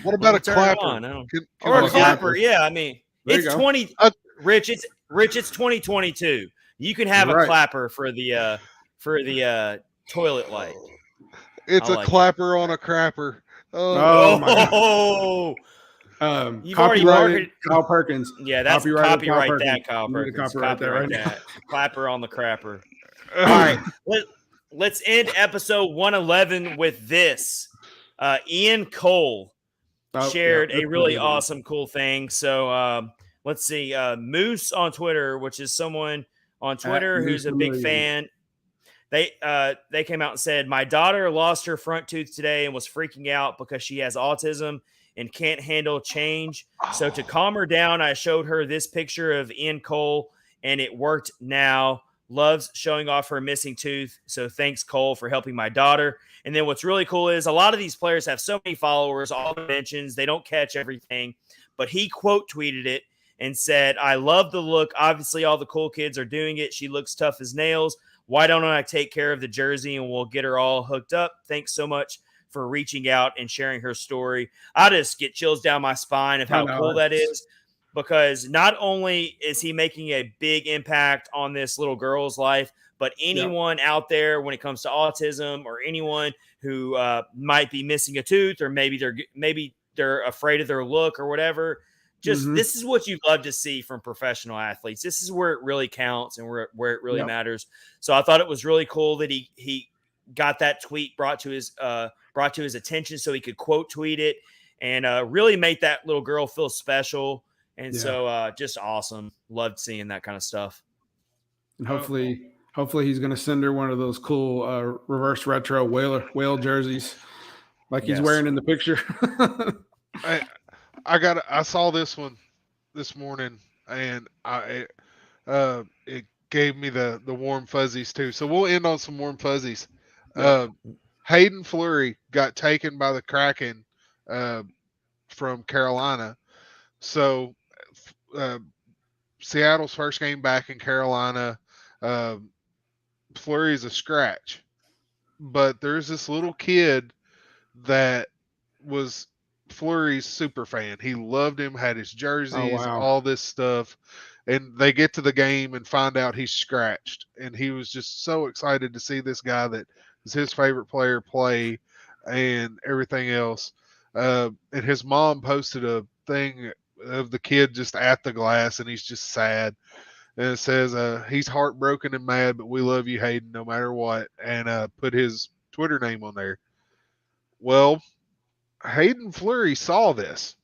what about a clapper? Or a clapper? Yeah, I mean, it's 20. Rich, it's 2022. You can have a clapper for the toilet light. It's a clapper on a crapper. You've already marketed Kyle Perkins. Yeah, that's copyright that, Kyle Perkins. Copyright that. Clapper on the crapper. All right, let's end episode 111 with this. Ian Cole shared a really awesome, cool thing. So let's see. Moose on Twitter, which is someone on Twitter who's a big fan. They came out and said, my daughter lost her front tooth today and was freaking out because she has autism and can't handle change. So to calm her down, I showed her this picture of Ian Cole, and it worked now. Loves showing off her missing tooth. So thanks, Cole, for helping my daughter. And then what's really cool is a lot of these players have so many followers, all the mentions. They don't catch everything. But he quote tweeted it and said, I love the look. Obviously, all the cool kids are doing it. She looks tough as nails. Why don't I take care of the jersey and we'll get her all hooked up? Thanks so much for reaching out and sharing her story. I just get chills down my spine of how cool that is, because not only is he making a big impact on this little girl's life, but anyone out there when it comes to autism or anyone who might be missing a tooth, or maybe they're afraid of their look or whatever. Just this is what you love to see from professional athletes. This is where it really counts and where it really matters. So I thought it was really cool that he got that tweet brought to his attention so he could quote tweet it and really make that little girl feel special. And so just awesome. Loved seeing that kind of stuff. And hopefully he's going to send her one of those cool reverse retro whale jerseys like he's wearing in the picture. I saw this one this morning, and it gave me the warm fuzzies too. So we'll end on some warm fuzzies. Hayden Fleury got taken by the Kraken from Carolina. So Seattle's first game back in Carolina, Fleury's a scratch. But there's this little kid that was Fleury's super fan. He loved him, had his jerseys, all this stuff. And they get to the game and find out he's scratched. And he was just so excited to see this guy that is his favorite player play and everything else. And his mom posted a thing of the kid just at the glass, and he's just sad. And it says, he's heartbroken and mad, but we love you, Hayden, no matter what. And put his Twitter name on there. Well, Hayden Fleury saw this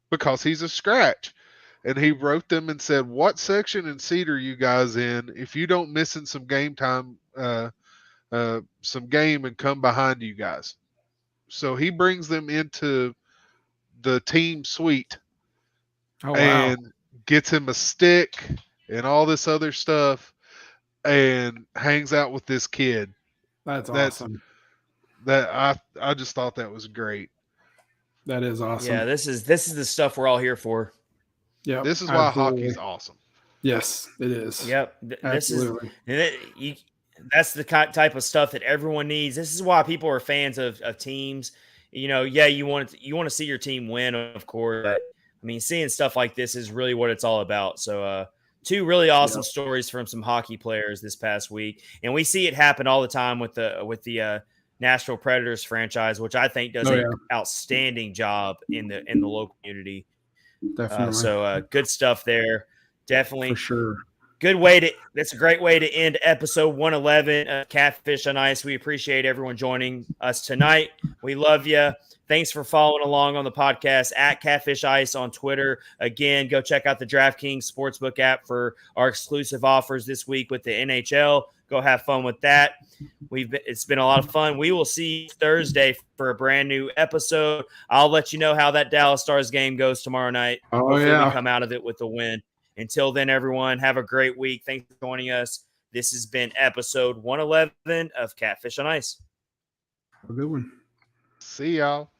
because he's a scratch. And he wrote them and said, what section and seat are you guys in? If you don't miss in some game time, some game and come behind you guys. So he brings them into the team suite and gets him a stick and all this other stuff and hangs out with this kid. That's awesome. That I just thought that was great. That is awesome. Yeah, this is the stuff we're all here for. Yeah, this is why hockey's awesome. Yes, it is. Yep, this is that's the type of stuff that everyone needs. This is why people are fans of teams. You know, yeah, you want to see your team win, of course. But I mean, seeing stuff like this is really what it's all about. So, two really awesome stories from some hockey players this past week, and we see it happen all the time with the Nashville Predators franchise, which I think does an outstanding job in the local community. Definitely. Good stuff there. Definitely. For sure. That's a great way to end episode 111 of Catfish on Ice. We appreciate everyone joining us tonight. We love you. Thanks for following along on the podcast at Catfish Ice on Twitter. Again, go check out the DraftKings Sportsbook app for our exclusive offers this week with the NHL. Go have fun with that. It's been a lot of fun. We will see you Thursday for a brand new episode. I'll let you know how that Dallas Stars game goes tomorrow night. Hopefully we come out of it with a win. Until then, everyone, have a great week. Thanks for joining us. This has been episode 111 of Catfish on Ice. Have a good one. See y'all.